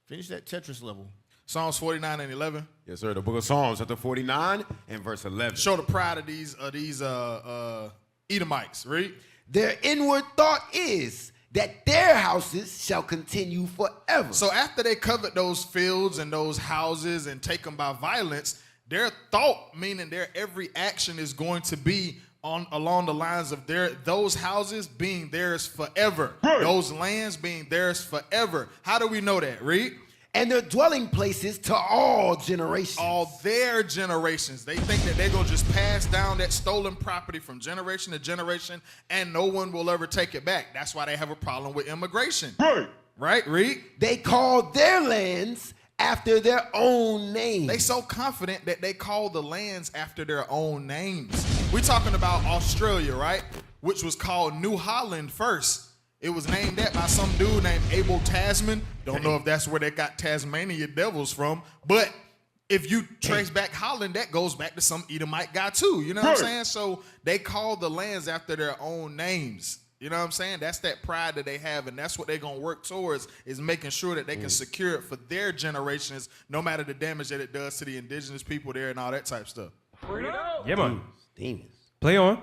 Finish that Tetris level. Psalms 49 and 11. Yes, sir. The book of Psalms, chapter 49 and verse 11. Show the pride of these Edomites. Read. Their inward thought is that their houses shall continue forever. So after they covet those fields and those houses and take them by violence, their thought, meaning their every action, is going to be along the lines of those houses being theirs forever. Right. Those lands being theirs forever. How do we know that? Read. And their dwelling places to all generations. All their generations. They think that they're going to just pass down that stolen property from generation to generation and no one will ever take it back. That's why they have a problem with immigration. Right? Read. They call their lands after their own names. They so confident that they call the lands after their own names. We're talking about Australia, right? Which was called New Holland first. It was named that by some dude named Abel Tasman. Don't know if that's where they got Tasmania devils from. But if you trace back Holland, that goes back to some Edomite guy too. You know what I'm saying? So they call the lands after their own names. You know what I'm saying? That's that pride that they have, and that's what they're going to work towards, is making sure that they can secure it for their generations, no matter the damage that it does to the indigenous people there and all that type of stuff. Yeah, man. Demons. Play on.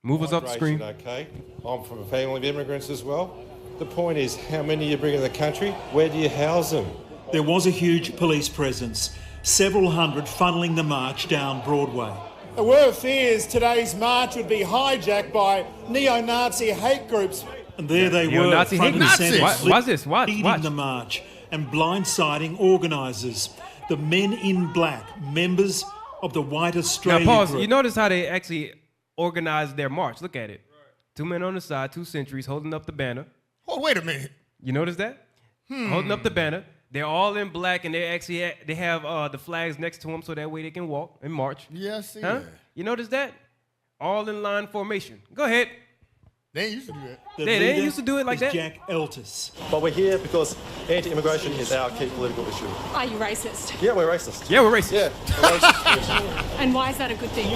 Move us up the screen. Okay. I'm from a family of immigrants as well. The point is, how many you bring in the country? Where do you house them? There was a huge police presence, several hundred funneling the march down Broadway. There were fears today's march would be hijacked by neo-Nazi hate groups. And there they were, front and centre, leading the march and blindsiding organisers, the men in black, members of the White Australia Now pause. group. You notice how they actually organized their march. Look at it. 2 men on the side, 2 sentries holding up the banner. Oh, wait a minute. You notice that? Holding up the banner. They're all in black, and they actually they have the flags next to them, so that way they can walk and march. Yeah, I see Huh? that. You notice that? All in line formation. Go ahead. They ain't used to do that. They ain't used to do it like that. Jack Eltis. But we're here because anti-immigration is our key political issue. Are you racist? Yeah, we're racist. Yeah, we're racist. Yeah, we're racist. And why is that a good thing?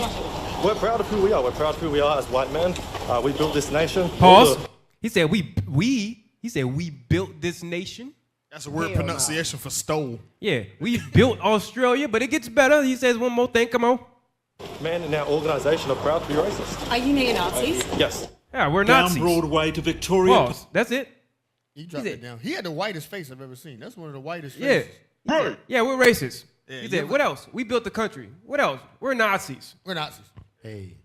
We're proud of who we are. We're proud of who we are as white men. We built this nation. Pause. He said He said we built this nation. That's a word pronunciation for stole. Yeah, we built Australia, but it gets better. He says one more thing. Come on. Men in our organisation are proud to be racist. Are you neo-Nazis? Yes. Yeah, we're down Nazis. Broadway to Victoria. Pause. That's it. He dropped it down. He had the whitest face I've ever seen. That's one of the whitest Yeah. faces. Right. Yeah, we're racist. Yeah, He said, what else? We built the country. What else? We're Nazis. We're Nazis. Hey.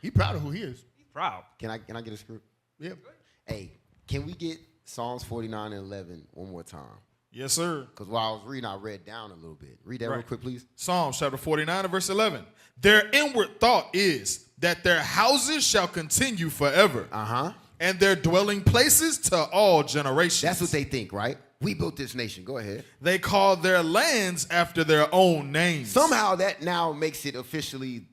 He proud of who he is. He's proud. Can I get a script? Yeah. Hey, can we get Psalms 49 and 11 one more time? Yes, sir. Because while I was reading, I read down a little bit. Read that real quick, please. Psalms chapter 49 and verse 11. Their inward thought is that their houses shall continue forever. And their dwelling places to all generations. That's what they think, right? We built this nation. Go ahead. They call their lands after their own names. Somehow that now makes it officially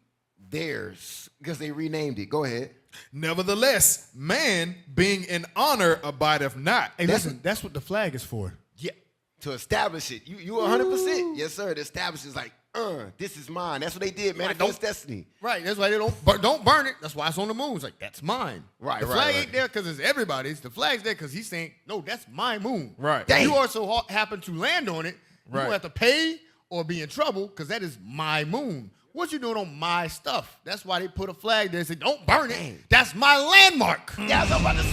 theirs because they renamed it. Go ahead. Nevertheless, man being in honor abideth not. Hey, listen, that's what the flag is for. Yeah. To establish it. You 100%. Yes, sir. The establish is like, this is mine. That's what they did, Manifest Destiny. Right. That's why they don't burn it. That's why it's on the moon. It's like, that's mine. Right, the right, flag right. ain't there because it's everybody's. The flag's there because he's saying, no, that's my moon. Right. If you also happen to land on it, you Right. will have to pay or be in trouble because that is my moon. What you doing on my stuff? That's why they put a flag there and say, don't burn it. That's my landmark. Yeah, I was about to say.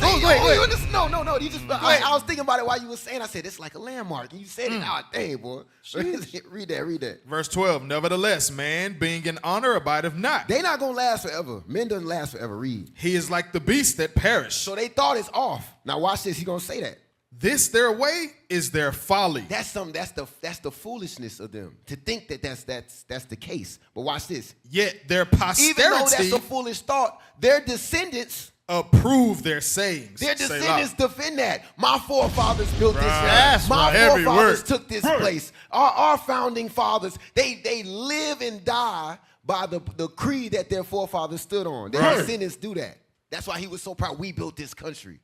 No. You just, I was thinking about it while you were saying. I said, it's like a landmark. And you said it out. Dang, boy. Read that. Verse 12, nevertheless, man, being in honor, abideth not. They not going to last forever. Men doesn't last forever. Read. He is like the beast that perish. So they thought it's off. Now watch this. He going to say that. This their way is their folly. That's the foolishness of them to think that that's the case. But watch this. Yet their posterity, even though that's a foolish thought, their descendants approve their sayings. Their descendants defend that. My forefathers built this That's land. My heavy forefathers work. took this place. Our founding fathers, they live and die by the creed that their forefathers stood on. Their descendants do that. That's why he was so proud. We built this country.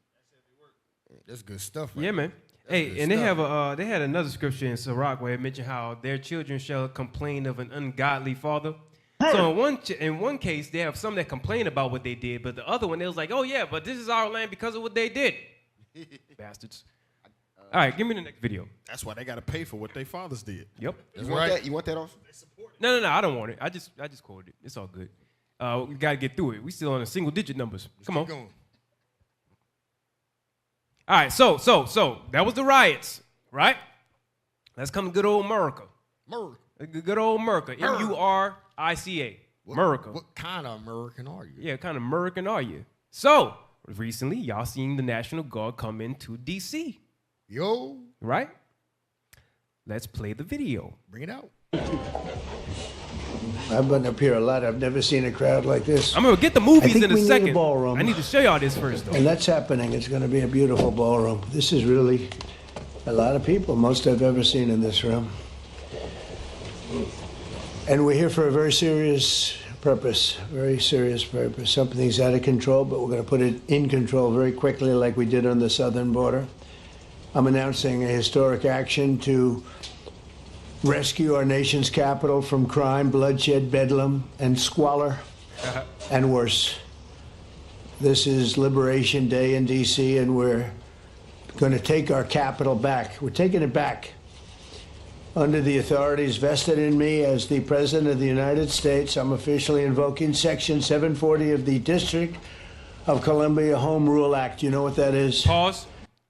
That's good stuff. Yeah, man. Hey, and they had another scripture in Sirach where it mentioned how their children shall complain of an ungodly father. So in one case, they have some that complain about what they did, but the other one, they was like, oh yeah, but this is our land because of what they did. Bastards. All right, give me the next video. That's why they got to pay for what their fathers did. Yep. You want that? You want that also? No, I don't want it. I just quoted it. It's all good. We got to get through it. We still on the single digit numbers. Come on. Going. All right, so that was the riots, right? Let's come to good old America. Good old America. M-U-R-I-C-A. America. What kind of American are you? Yeah, what kind of American are you? So, recently, y'all seen the National Guard come into D.C. Yo. Right? Let's play the video. Bring it out. I've been up here a lot. I've never seen a crowd like this. I'm going to get the movies in a second. Need a ballroom. I need to show y'all this first, though. And that's happening. It's going to be a beautiful ballroom. This is really a lot of people, most I've ever seen in this room. And we're here for a very serious purpose, Something's out of control, but we're going to put it in control very quickly like we did on the southern border. I'm announcing a historic action to rescue our nation's capital from crime, bloodshed, bedlam, and squalor, and worse. This is Liberation Day in D.C., and we're going to take our capital back. We're taking it back under the authorities vested in me as the President of the United States. I'm officially invoking Section 740 of the District of Columbia Home Rule Act. You know what that is? Pause.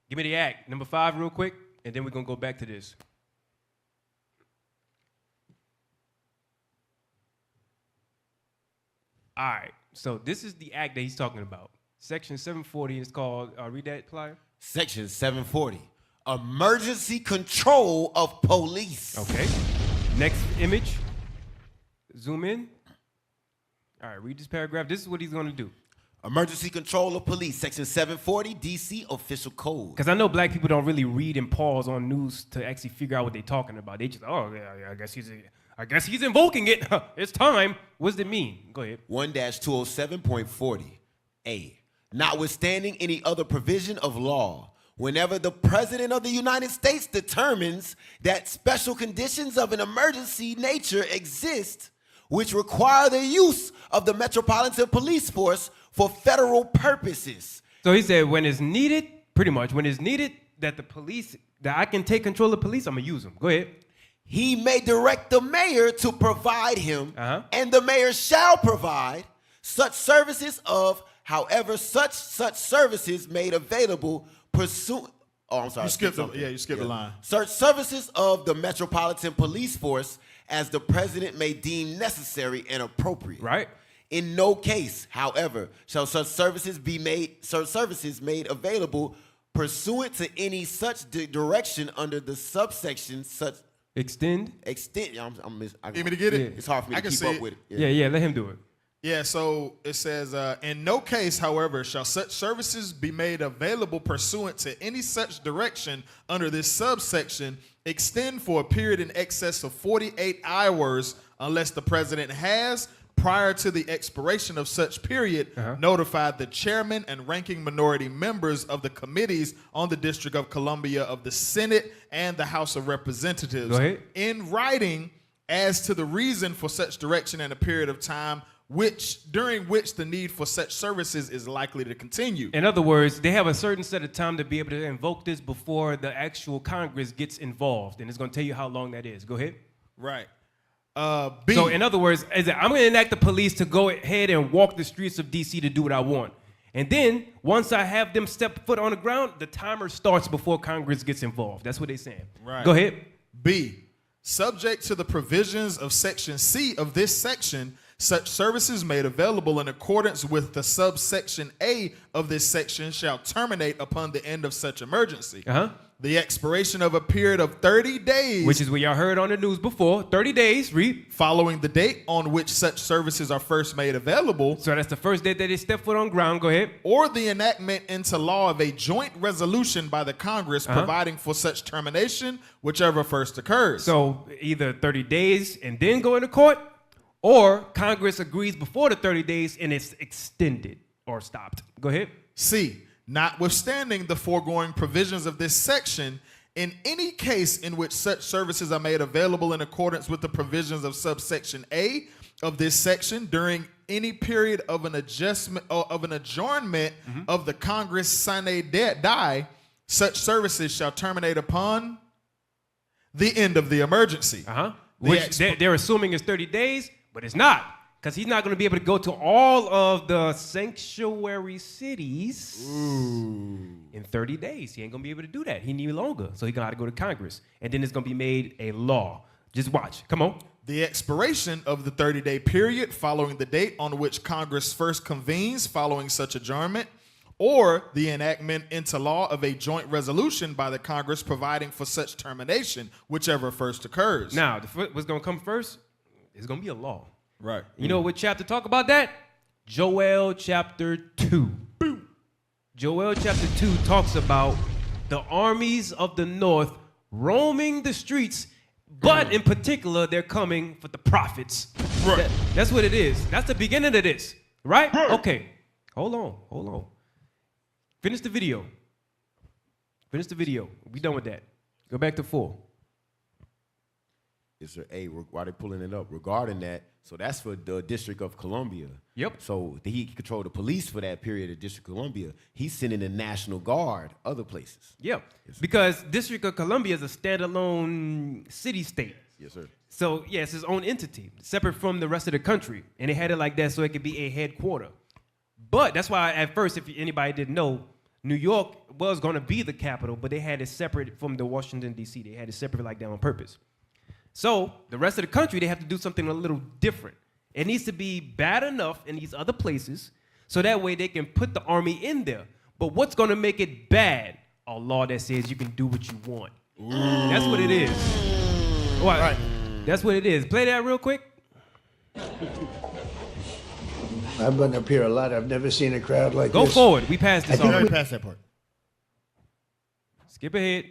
Give me the act. Number 5 real quick, and then we're going to go back to this. All right, so this is the act that he's talking about. Section 740 is called, read that, Plier. Section 740, emergency control of police. Okay, next image, zoom in. All right, read this paragraph. This is what he's going to do. Emergency control of police, Section 740, D.C. Official Code. Because I know black people don't really read and pause on news to actually figure out what they're talking about. They just, oh, yeah, I guess he's invoking it. It's time. What does it mean? Go ahead. 1-207.40. A. Notwithstanding any other provision of law, whenever the President of the United States determines that special conditions of an emergency nature exist, which require the use of the Metropolitan Police Force for federal purposes. So he said when it's needed, pretty much, when it's needed that I can take control of the police, I'm going to use them. Go ahead. He may direct the mayor to provide him, and the mayor shall provide such services of, however, such services made available pursuant. Oh, I'm sorry. You skipped the line. Such services of the Metropolitan Police Force as the president may deem necessary and appropriate. Right. In no case, however, shall such services made available pursuant to any such direction under the subsection such. Extend. Yeah, Give me to get it? It's hard for me to keep up with it. Yeah, let him do it. Yeah, so it says, in no case, however, shall such services be made available pursuant to any such direction under this subsection extend for a period in excess of 48 hours unless the president has, prior to the expiration of such period, notify the chairman and ranking minority members of the committees on the District of Columbia of the Senate and the House of Representatives in writing as to the reason for such direction and a period of time during which the need for such services is likely to continue. In other words, they have a certain set of time to be able to invoke this before the actual Congress gets involved, and it's going to tell you how long that is. Go ahead. Right. B. So in other words, I'm going to enact the police to go ahead and walk the streets of D.C. to do what I want. And then once I have them step foot on the ground, the timer starts before Congress gets involved. That's what they're saying. Right. Go ahead. B. Subject to the provisions of Section C of this section, such services made available in accordance with the subsection A of this section shall terminate upon the end of such emergency. The expiration of a period of 30 days. Which is what y'all heard on the news before. 30 days, read. Following the date on which such services are first made available. So that's the first day that they step foot on ground. Go ahead. Or the enactment into law of a joint resolution by the Congress providing for such termination, whichever first occurs. So either 30 days and then go into court, or Congress agrees before the 30 days and it's extended or stopped. Go ahead. C. Notwithstanding the foregoing provisions of this section, in any case in which such services are made available in accordance with the provisions of subsection A of this section during any period of an adjustment or of an adjournment of the Congress sine die, such services shall terminate upon the end of the emergency. Which they're assuming is 30 days, but it's not. Because he's not going to be able to go to all of the sanctuary cities in 30 days. He ain't going to be able to do that. He need longer. So he's going to have to go to Congress. And then it's going to be made a law. Just watch. Come on. The expiration of the 30-day period following the date on which Congress first convenes following such adjournment, or the enactment into law of a joint resolution by the Congress providing for such termination, whichever first occurs. Now, what's going to come first is going to be a law. Right. You know what chapter talk about that? Joel chapter 2. Boom. Joel chapter 2 talks about the armies of the north roaming the streets, but in particular, they're coming for the prophets. Right. That's what it is. That's the beginning of this, right? Okay. Hold on. Finish the video. We done with that. Go back to 4. Yes, sir. Hey, why they pulling it up? Regarding that, so that's for the District of Columbia. Yep. So he controlled the police for that period of District of Columbia. He's sending the National Guard other places. Yep. Yes, because District of Columbia is a standalone city-state. Yes, sir. So, yeah, it's its own entity, separate from the rest of the country. And they had it like that so it could be a headquarter. But that's why at first, if anybody didn't know, New York was going to be the capital, but they had it separate from the Washington, D.C. They had it separate like that on purpose. So the rest of the country, they have to do something a little different. It needs to be bad enough in these other places so that way they can put the army in there. But what's going to make it bad? A law that says you can do what you want. That's what it is. Right. That's what it is. Play that real quick. I've been up here a lot. I've never seen a crowd like Go this. Go forward. We passed this already. We passed that part. Skip ahead.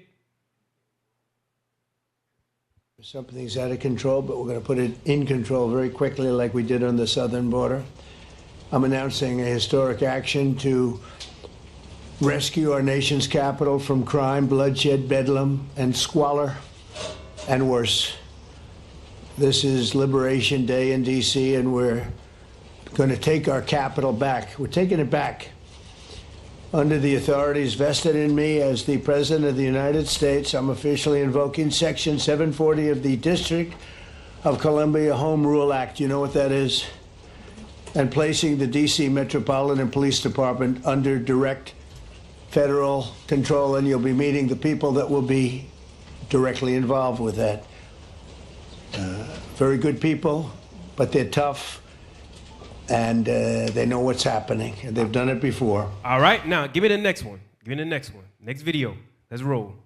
Something's out of control, but we're going to put it in control very quickly like we did on the southern border. I'm announcing a historic action to rescue our nation's capital from crime, bloodshed, bedlam, and squalor, and worse. This is Liberation Day in D.C., and we're going to take our capital back. We're taking it back. Under the authorities vested in me as the President of the United States, I'm officially invoking Section 740 of the District of Columbia Home Rule Act. You know what that is? And placing the D.C. Metropolitan Police Department under direct federal control, and you'll be meeting the people that will be directly involved with that. Very good people, but they're tough. And they know what's happening, and they've done it before. All right, now give me the next one. Next video. Let's roll.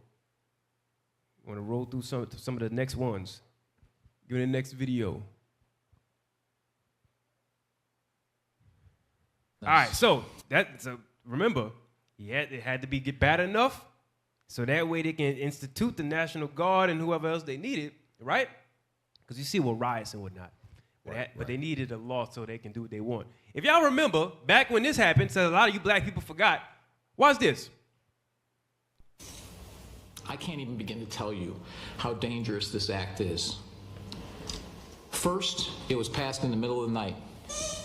I want to roll through some of the next ones. Give me the next video. Nice. All right, so remember, it had to be get bad enough, so that way they can institute the National Guard and whoever else they needed, right? Because you see what riots and whatnot. But they needed a law so they can do what they want. If y'all remember, back when this happened, so a lot of you black people forgot, watch this. I can't even begin to tell you how dangerous this act is. First, it was passed in the middle of the night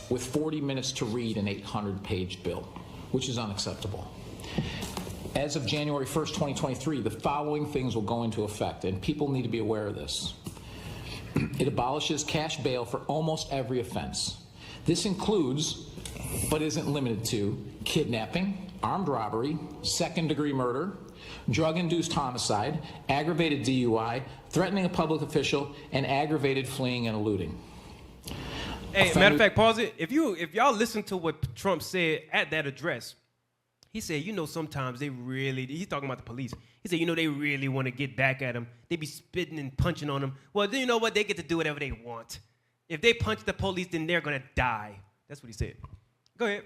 with 40 minutes to read an 800-page bill, which is unacceptable. As of January 1st, 2023, the following things will go into effect, and people need to be aware of this. It abolishes cash bail for almost every offense. This includes, but isn't limited to, kidnapping, armed robbery, second-degree murder, drug-induced homicide, aggravated DUI, threatening a public official, and aggravated fleeing and eluding. Hey, matter of fact, pause it. If y'all listen to what Trump said at that address, he said, sometimes they really, he's talking about the police. He said, they really want to get back at them. They be spitting and punching on them. Well, then you know what? They get to do whatever they want. If they punch the police, then they're going to die. That's what he said. Go ahead.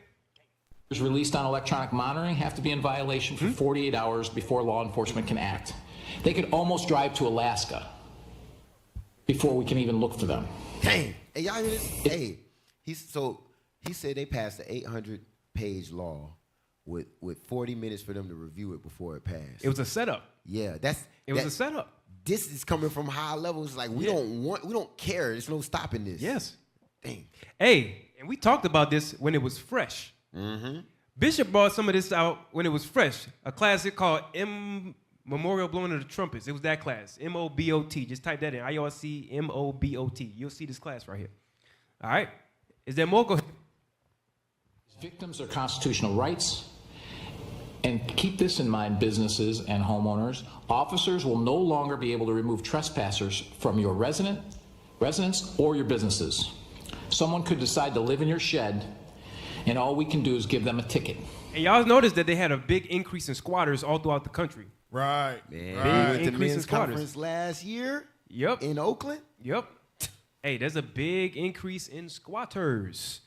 Released on electronic monitoring have to be in violation for 48 hours before law enforcement can act. They could almost drive to Alaska before we can even look for them. Dang. Hey, y'all hear this? Hey, he said they passed the 800-page law with 40 minutes for them to review it before it passed. It was a setup. Yeah, it was a setup. This is coming from high levels. Like we don't care. There's no stopping this. Yes. Dang. Hey, and we talked about this when it was fresh. Mm-hmm. Bishop brought some of this out when it was fresh. A classic called Memorial Blowing of the Trumpets. It was that class. M-O-B-O-T. Just type that in. IUIC M-O-B-O-T. You'll see this class right here. All right. Is there more? Go ahead. Victims are constitutional rights. And keep this in mind, businesses and homeowners. Officers will no longer be able to remove trespassers from your residence or your businesses. Someone could decide to live in your shed, and all we can do is give them a ticket. And y'all noticed that they had a big increase in squatters all throughout the country. Right. Man, big increase in squatters. Conference last year. Yep. In Oakland. Yep. Hey, there's a big increase in squatters.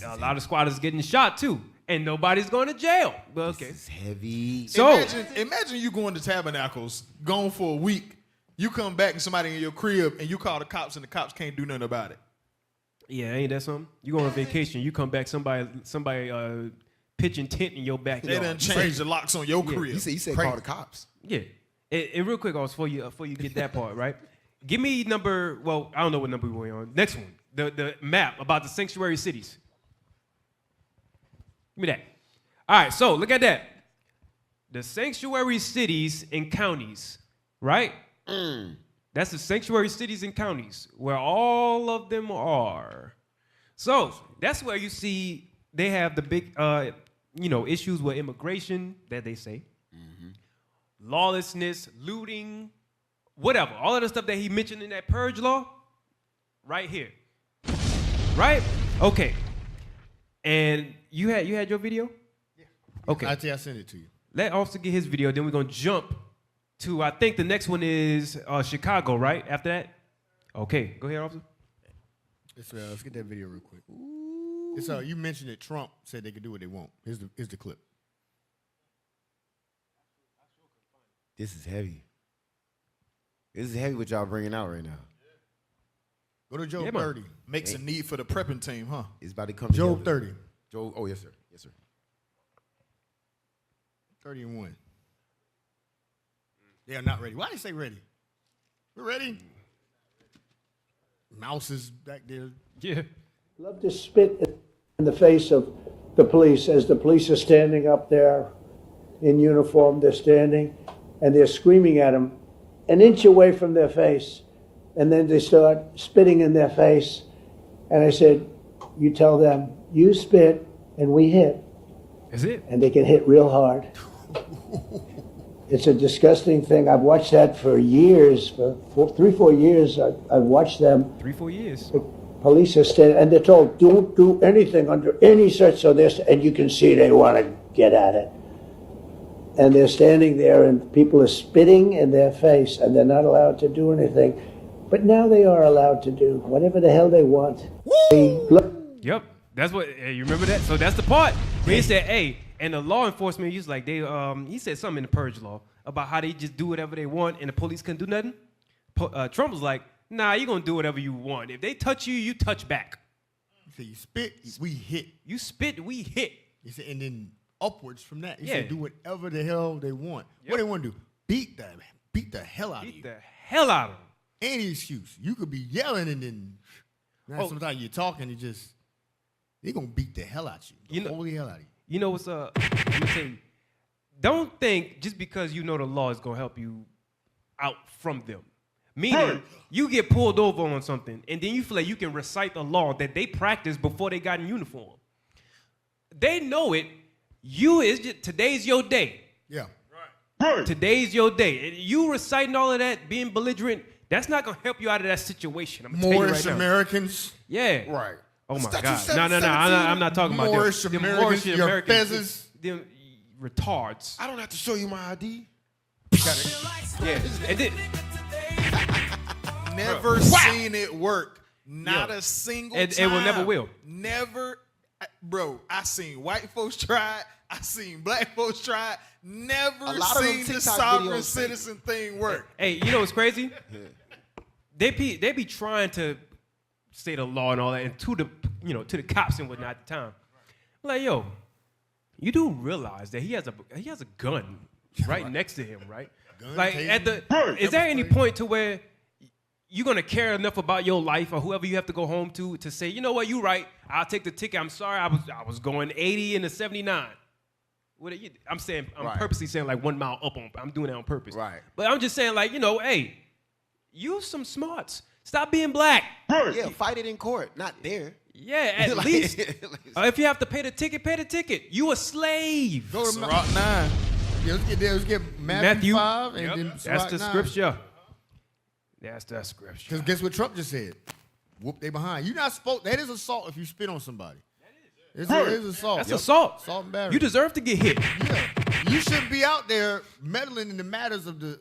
A lot of squatters getting shot too, and nobody's going to jail. But okay. This is heavy. So imagine you going to Tabernacles, gone for a week. You come back and somebody in your crib, and you call the cops, and the cops can't do nothing about it. Yeah, ain't that something? You go on vacation, you come back, somebody pitching tent in your backyard. They done changed the locks on your crib. You said call the cops. Yeah. And real quick, before you get that part, right? Give me number, well, I don't know what number we're on. Next one, the map about the sanctuary cities. Give me that. All right, so look at that. The sanctuary cities and counties, right? That's the sanctuary cities and counties where all of them are. So that's where you see they have the big, issues with immigration that they say, lawlessness, looting, whatever. All of the stuff that he mentioned in that purge law, right here, right? Okay. And you had your video? Yeah. Okay. I sent it to you. Let Officer get his video, then we're gonna jump to, I think the next one is Chicago, right? After that? Okay, go ahead, Officer. Let's get that video real quick. It's you mentioned that Trump said they could do what they want. Here's the clip. This is heavy. This is heavy what y'all bringing out right now. Go to Job 30. Makes a need for the prepping team, huh? It's about to come Job together. 30. Job, oh, yes, sir. Yes, sir. 30 and 1. They are not ready. Why did they say ready? We're ready. Mouse is back there. Yeah. Love to spit in the face of the police as the police are standing up there in uniform. They're standing and they're screaming at them an inch away from their face. And then they start spitting in their face. And I said, you tell them, you spit and we hit. Is it? And they can hit real hard. It's a disgusting thing. I've watched that for years, for 3-4 years. I've watched them. 3-4 years. The police are standing, and they're told, don't do anything under any such, so this, and you can see they want to get at it. And they're standing there, and people are spitting in their face, and they're not allowed to do anything. But now they are allowed to do whatever the hell they want. Yep. That's what, you remember that? So that's the part where he said, hey, and the law enforcement, he was like, he said something in the purge law about how they just do whatever they want and the police couldn't do nothing. Trump was like, Nah, you're going to do whatever you want. If they touch you, you touch back. You say you spit, we hit. You spit, we hit. You say, and then upwards from that. You Yeah. say do whatever the hell they want. What they want to do? Beat the hell out of you. Beat the hell out of them. Any excuse. You could be yelling and then sometimes you're talking, they're going to beat the hell out you. The holy hell out of you. You know what's up? I'm going to tell you, don't think just because you know the law is going to help you out from them. Meaning, you get pulled over on something, and then you feel like you can recite the law that they practiced before they got in uniform. They know it. Today's your day. Yeah. Right. Today's your day. And you reciting all of that, being belligerent, that's not going to help you out of that situation. I'm going to tell you right now. Americans. Yeah. Right. Oh, my God. No. I'm not talking about them. Moorish Americans, your peasants. Them retards. I don't have to show you my ID. Yeah. And then, Never seen it work. Not a single time. It will never will. Never. Bro, I seen white folks try it. I seen black folks try it. Never seen the sovereign citizen thing work. Hey, you know what's crazy? They be trying to say the law and all that, and to the cops and whatnot at the time. I'm like, yo, you do realize that he has a gun right next to him, right? Like is there any point to where you're gonna care enough about your life or whoever you have to go home to say, you know what, you right, I'll take the ticket. I'm sorry, I was going 80 into 79. I'm purposely saying like 1 mile up on. I'm doing that on purpose. Right. But I'm just saying like, hey, use some smarts. Stop being black. Yeah, fight it in court, not there. Yeah, at least. If you have to pay the ticket, pay the ticket. You a slave. Go to Rock 9. Yeah, let's get Matthew 5 and then that's the 9. scripture. That's the scripture. Because guess what Trump just said? Whoop they behind. You're not supposed. That is assault if you spit on somebody. It is assault. That's assault. Assault and battery. You deserve to get hit. Yeah. You shouldn't be out there meddling in the matters of the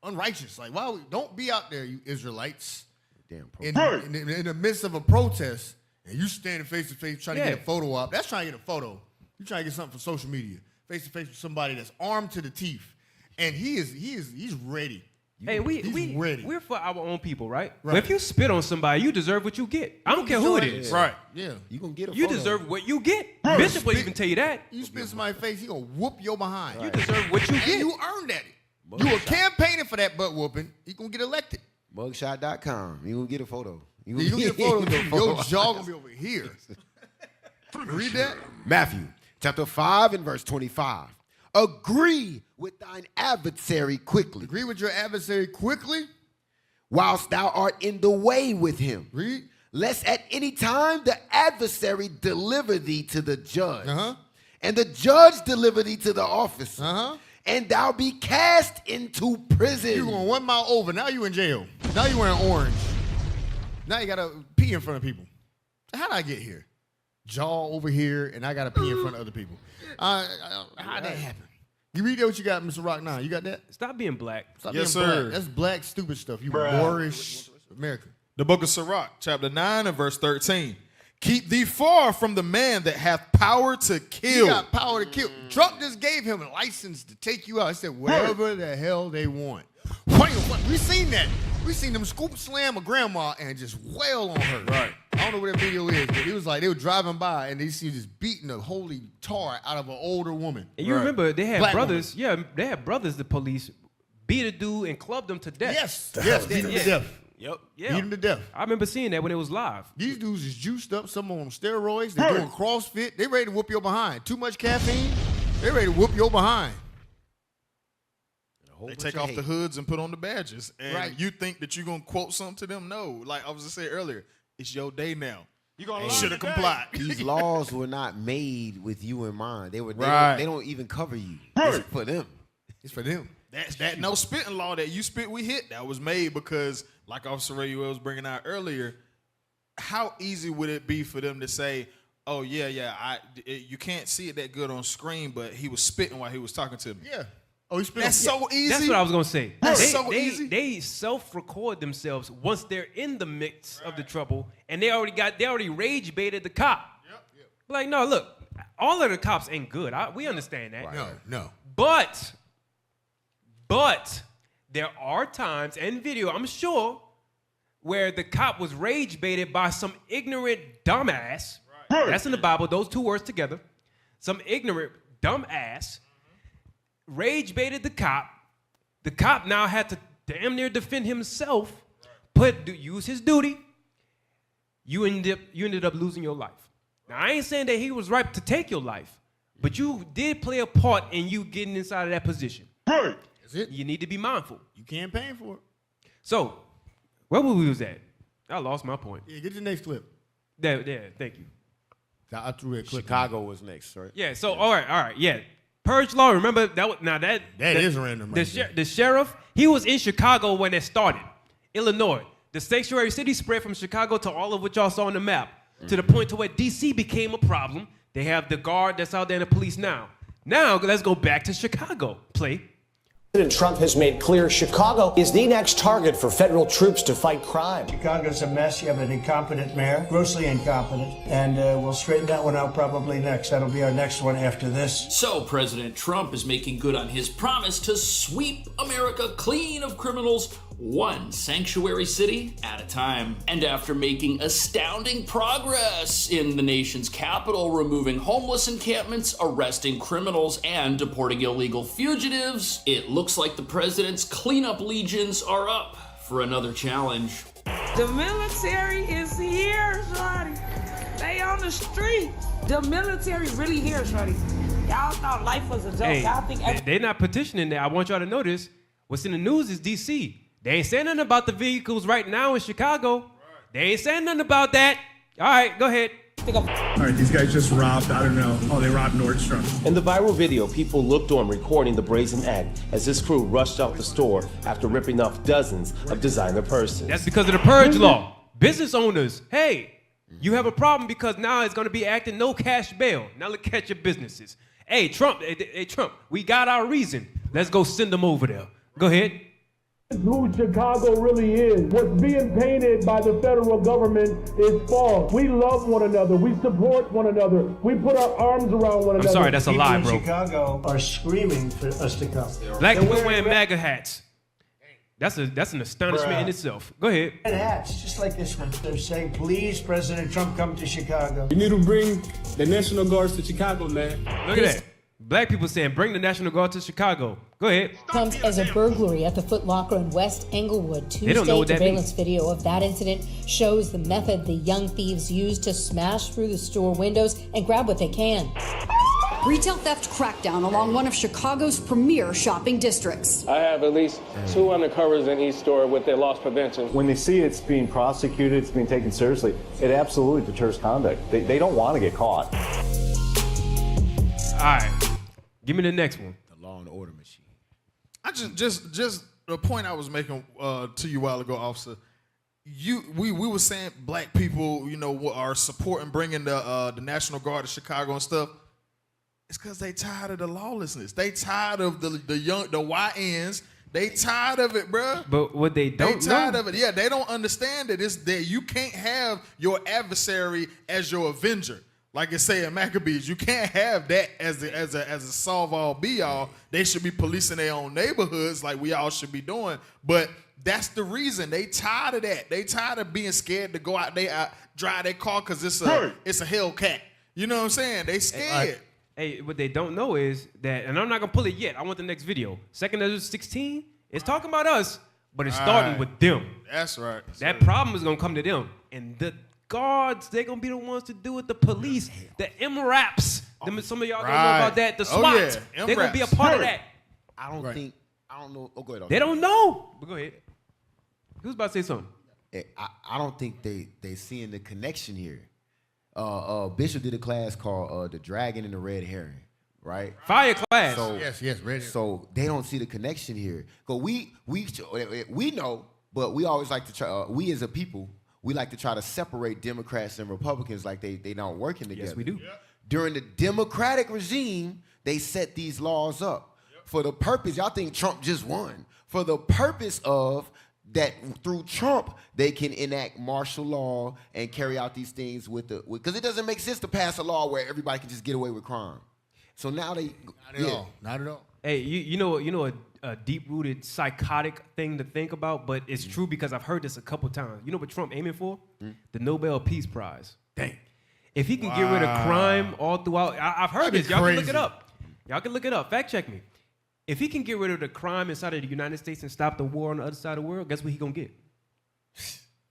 unrighteous. Like, don't be out there, you Israelites. Damn. In the midst of a protest, and you standing face to face trying to get a photo op. That's trying to get a photo. You trying to get something for social media. Face to face with somebody that's armed to the teeth, and he's ready. We're for our own people, right? But if you spit on somebody, you deserve what you get. I don't care who it is. Right. Yeah. You gonna get a You photo. deserve what you get. Bishop will even tell you that. You spit in somebody's face, he gonna whoop your behind. You deserve what you And get. you earned that. You were campaigning for that butt whooping. You gonna get elected. Mugshot.com. You gonna get a photo. You gonna get a photo. Your jaw gonna be over here. Read that. Matthew chapter 5 and verse 25. Agree with thine adversary quickly. Agree with your adversary quickly. Whilst thou art in the way with him. Read. Lest at any time the adversary deliver thee to the judge. And the judge deliver thee to the officer. And thou be cast into prison. You going 1 mile over. Now you in jail. Now you wearing orange. Now you gotta pee in front of people. How did I get here? Jaw over here, and I gotta pee in front of other people. How did that happen? You read that what you got, Mr. Rock 9. You got that? Stop being black. Stop Yes, being sir. Black. That's black stupid stuff. You Moorish American. The book of Sirach, chapter 9 and verse 13. Keep thee far from the man that hath power to kill. He got power to kill. Trump just gave him a license to take you out. He said whatever the hell they want. We seen that. We seen them scoop slam a grandma and just wail on her. Right. I don't know what that video is, but it was like they were driving by and they see just beating the holy tar out of an older woman. And you remember they had Black brothers. Woman. Yeah, they had brothers. The police beat a dude and clubbed him to death. Yes, beat him to death. Yep. Beat him to death. I remember seeing that when it was live. These dudes is juiced up. Some on steroids. They doing CrossFit. They ready to whoop your behind. Too much caffeine. They ready to whoop your behind. They take off the hoods and put on the badges. And you think that you're going to quote something to them? No. Like I was just saying earlier, it's your day now. You should have complied. These laws were not made with you in mind. They don't even cover you. Right. It's for them. It's for them. That no spitting law that you spit, we hit, that was made because, like Officer Rayuel was bringing out earlier, how easy would it be for them to say, oh, you can't see it that good on screen, but he was spitting while he was talking to me. Yeah. Oh, he's spitting. That's so easy. That's what I was going to say. That's so easy. They self-record themselves once they're in the mix of the trouble, and they already rage baited the cop. Yep. Like, no, look, all of the cops ain't good. We understand that. Right. No. But there are times and video, I'm sure, where the cop was rage baited by some ignorant dumbass. Right. That's in the Bible, those two words together. Some ignorant dumbass rage baited the cop. The cop now had to damn near defend himself, use his duty. You ended up losing your life. Now, I ain't saying that he was right to take your life, but you did play a part in you getting inside of that position. Right. That's it. You need to be mindful. You campaign for it. So, where we was at? I lost my point. Yeah, get the next clip. There, thank you. I threw a clip. Chicago was next, right? Yeah, so, all right, yeah. Purge law, remember, that is random. The sheriff, he was in Chicago when it started. Illinois. The sanctuary city spread from Chicago to all of what y'all saw on the map, to the point to where D.C. became a problem. They have the guard that's out there and the police now. Now, let's go back to Chicago. Play. President Trump has made clear Chicago is the next target for federal troops to fight crime. Chicago's a mess. You have an incompetent mayor, grossly incompetent, and we'll straighten that one out probably next. That'll be our next one after this. So President Trump is making good on his promise to sweep America clean of criminals, one sanctuary city at a time. And after making astounding progress in the nation's capital, removing homeless encampments, arresting criminals, and deporting illegal fugitives, it looks like the president's cleanup legions are up for another challenge. The military is here, shorty. They on the street. The military really here, shorty. Y'all thought life was a joke. Hey, they're not petitioning that. I want y'all to notice what's in the news is D.C. They ain't saying nothing about the vehicles right now in Chicago. Right. They ain't saying nothing about that. All right, go ahead. All right, these guys just robbed, I don't know. Oh, they robbed Nordstrom. In the viral video, people looked on recording the brazen act as this crew rushed out the store after ripping off dozens of designer purses. That's because of the purge law. Business owners, hey, you have a problem because now it's going to be acting no cash bail. Now look at your businesses. Hey, Trump, we got our reason. Let's go send them over there. Go ahead. Who Chicago really is. What's being painted by the federal government is false. We love one another. We support one another. We put our arms around one another. I'm sorry, that's a lie, bro. People in Chicago are screaming for us to come. Black people wearing MAGA hats. That's an astonishment in itself. Go ahead. Hats, just like this one. They're saying, please, President Trump, come to Chicago. You need to bring the National Guards to Chicago, man. Look at that. Black people saying, bring the National Guard to Chicago. Go ahead. Comes as a burglary at the Foot Locker in West Englewood. Tuesday, surveillance video of that incident shows the method the young thieves used to smash through the store windows and grab what they can. Retail theft crackdown along one of Chicago's premier shopping districts. I have at least 2 undercovers in each store with their loss prevention. When they see it's being prosecuted, it's being taken seriously, it absolutely deters conduct. They don't want to get caught. All right. Give me the next one. The law and order machine. I just the point I was making to you a while ago, officer. We were saying black people, are supporting bringing the National Guard to Chicago and stuff. It's because they tired of the lawlessness. They tired of the YNs. They tired of it, bruh. But what they don't They tired of it. Yeah, they don't understand that you can't have your adversary as your avenger. Like I say in Maccabees, you can't have that as a solve all be all. They should be policing their own neighborhoods like we all should be doing. But that's the reason they tired of that. They tired of being scared to go out there drive their car because it's a Hellcat. You know what I'm saying? They scared. Hey, what they don't know is that, and I'm not gonna pull it yet. I want the next video. 2 Ezra 16. It's talking about us, but it's starting with them. That's right. That problem is gonna come to them, and the guards, they're gonna be the ones to do it. The police, the MRAPs. Some of y'all don't know about that. The SWAT, they're gonna be a part of that. I don't know. Oh, go ahead. They don't know. But go ahead. Who's about to say something? I don't think they seeing the connection here. Bishop did a class called The Dragon and the Red Herring, right? Fire class. So, yes, Red. So they don't see the connection here. Because we know, but we always like to try, we as a people, we like to try to separate Democrats and Republicans like they not working together. Yes, we do. Yep. During the Democratic regime, they set these laws up for the purpose, y'all think Trump just won, for the purpose of that through Trump, they can enact martial law and carry out these things because it doesn't make sense to pass a law where everybody can just get away with crime. So now Not at all. Hey, you know a deep-rooted psychotic thing to think about, but it's true because I've heard this a couple times. You know what Trump aiming for? The Nobel Peace Prize. Dang. If he can get rid of crime all throughout, I've heard this. Y'all can look it up. Y'all can look it up. Fact check me. If he can get rid of the crime inside of the United States and stop the war on the other side of the world, guess what he gonna get?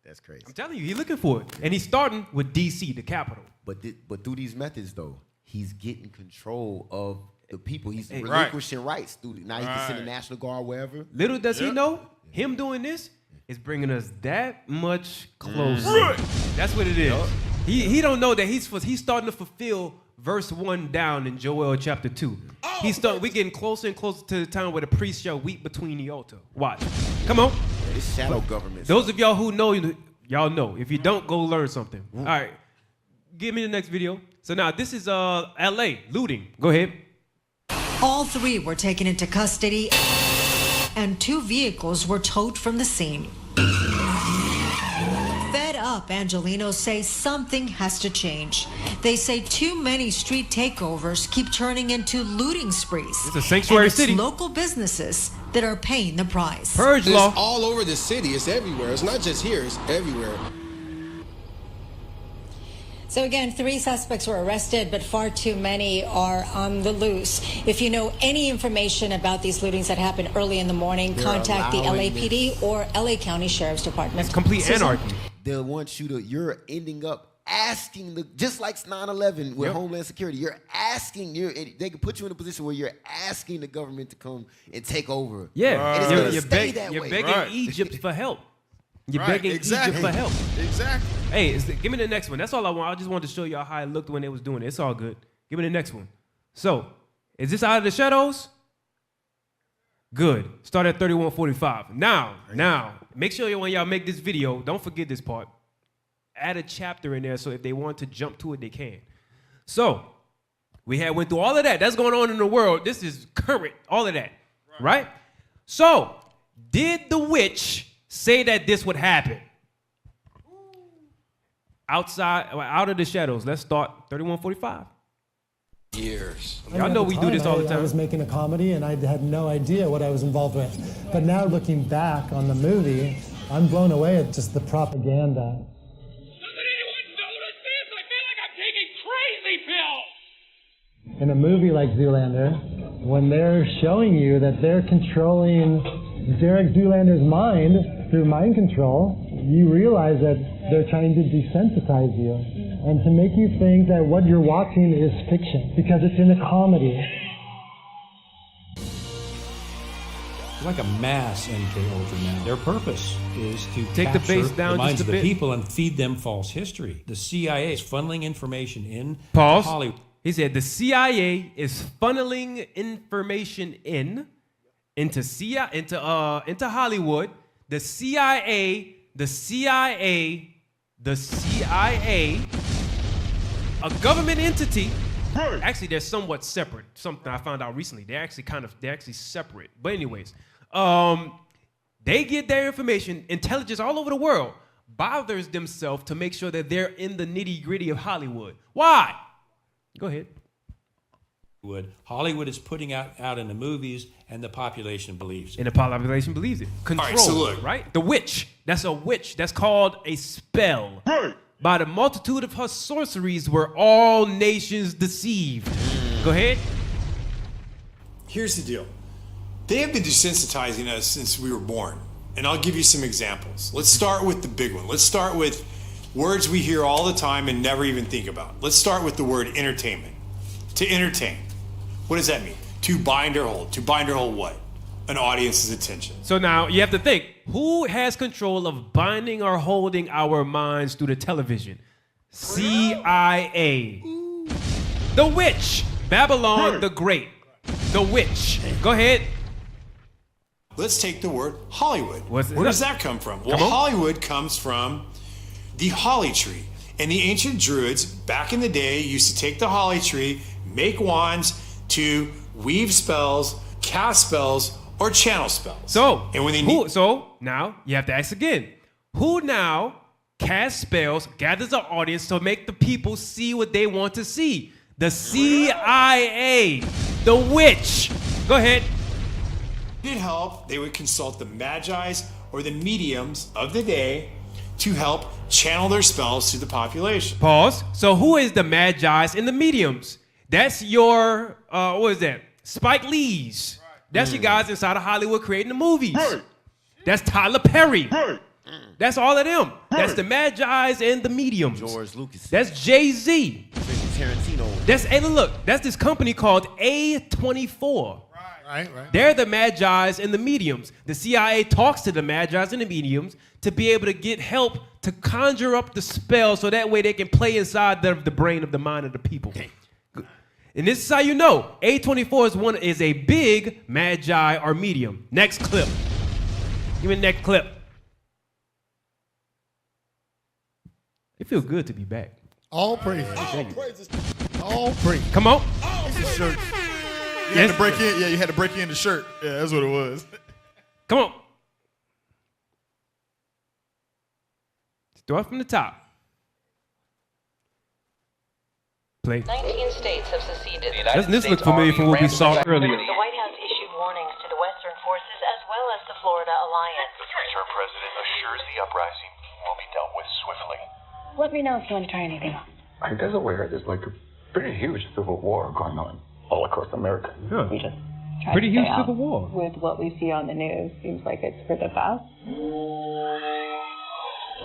That's crazy. I'm telling you, he's looking for it. And he's starting with D.C., the capital. But through these methods, though, he's getting control of the people. He's relinquishing rights. Now he can send the National Guard wherever. Little does he know, him doing this is bringing us that much closer. That's what it is. He don't know that he's starting to fulfill verse 1 down in Joel chapter 2. We getting closer and closer to the time where the priest shall weep between the altar. Watch. Come on. It's shadow government. Those of y'all who know, y'all know. If you don't, go learn something. All right. Give me the next video. So now this is L.A. looting. Go ahead. All three were taken into custody and 2 vehicles were towed from the scene. Fed up, Angelenos say something has to change. They say too many street takeovers keep turning into looting sprees. It's a sanctuary it's city. Local businesses that are paying the price. Purge law. It's all over the city. It's everywhere. It's not just here. It's everywhere. So again, 3 suspects were arrested, but far too many are on the loose. If you know any information about these lootings that happened early in the morning, contact the LAPD or LA County Sheriff's Department. It's complete anarchy. They'll want you to, you're ending up asking, just like 9/11 with Homeland Security, you're asking, they can put you in a position where you're asking the government to come and take over. Yeah, and it's going to stay that you're way. begging Egypt for help. You're begging Egypt for help. Exactly. Hey, give me the next one. That's all I want. I just wanted to show y'all how it looked when they was doing it. It's all good. Give me the next one. So, is this Out of the Shadows? Good. Start at 31:45. Now, make sure when y'all make this video, don't forget this part. Add a chapter in there so if they want to jump to it, they can. So, we went through all of that. That's going on in the world. This is current, all of that, right? So, did the witch say that this would happen? Out of the shadows. Let's start 31:45. Years. Y'all know we do this all the time. I was making a comedy and I had no idea what I was involved with. But now looking back on the movie, I'm blown away at just the propaganda. In a movie like Zoolander, when they're showing you that they're controlling Derek Zoolander's mind through mind control, you realize that they're trying to desensitize you and to make you think that what you're watching is fiction because it's in a comedy. It's like a mass MK Ultra now. Their purpose is to take the base down the minds just a of the bit. people and feed them false history. The CIA is funneling information in Pause. Hollywood. He said the CIA is funneling information into Hollywood. The CIA, a government entity. Actually, they're somewhat separate. Something I found out recently. They're actually separate. But anyways, they get their information. Intelligence all over the world bothers themselves to make sure that they're in the nitty-gritty of Hollywood. Why? Go ahead. Hollywood is putting out in the movies, and the population believes it. And the population believes it. Control, all right, so look. Right? The witch. That's a witch. That's called a spell. By the multitude of her sorceries were all nations deceived. Go ahead. Here's the deal. They have been desensitizing us since we were born. And I'll give you some examples. Let's start with the big one. Let's start with words we hear all the time and never even think about. Let's start with the word entertainment. To entertain. What does that mean? To bind or hold. To bind or hold what? An audience's attention. So now you have to think, who has control of binding or holding our minds through the television? C.I.A. The witch. Babylon the Great. The witch. Go ahead. Let's take the word Hollywood. Where does that come from? Well, Come on. Hollywood comes from the holly tree. And the ancient Druids, back in the day, used to take the holly tree, make wands to weave spells, cast spells, or channel spells. So, and when they so now you have to ask again. Who now casts spells, gathers an audience to make the people see what they want to see? The CIA, the witch. Go ahead. Did help, they would consult the magi's or the mediums of the day to help channel their spells to the population. Pause. So who is the magi's and the mediums? That's your, what is that? Spike Lee's. That's your guys inside of Hollywood creating the movies. That's Tyler Perry. That's all of them. That's the magi's and the mediums. George Lucas. That's Jay-Z. Tarantino. Hey, look, that's this company called A24. Right. They're the magi's and the mediums. The CIA talks to the magi's and the mediums to be able to get help to conjure up the spell so that way they can play inside the brain of the mind of the people. And this is how you know A24 is a big magi or medium. Next clip. Give me the next clip. It feels good to be back. All praises. All praises. Come on. It's a shirt. You had to break in. Yeah, you had to break in the shirt. Yeah, that's what it was. Come on. Start from the top. Play. 19 states have seceded. Doesn't this look familiar from what we saw earlier? The White House issued warnings to the Western forces as well as the Florida Alliance. The three-term president assures the uprising will be dealt with swiftly. Let me know if you want to try anything. Are you guys aware there's like a pretty huge civil war going on all across America? Yeah. We just try Pretty to huge stay out civil war. with what we see on the news. Seems like it's for the best.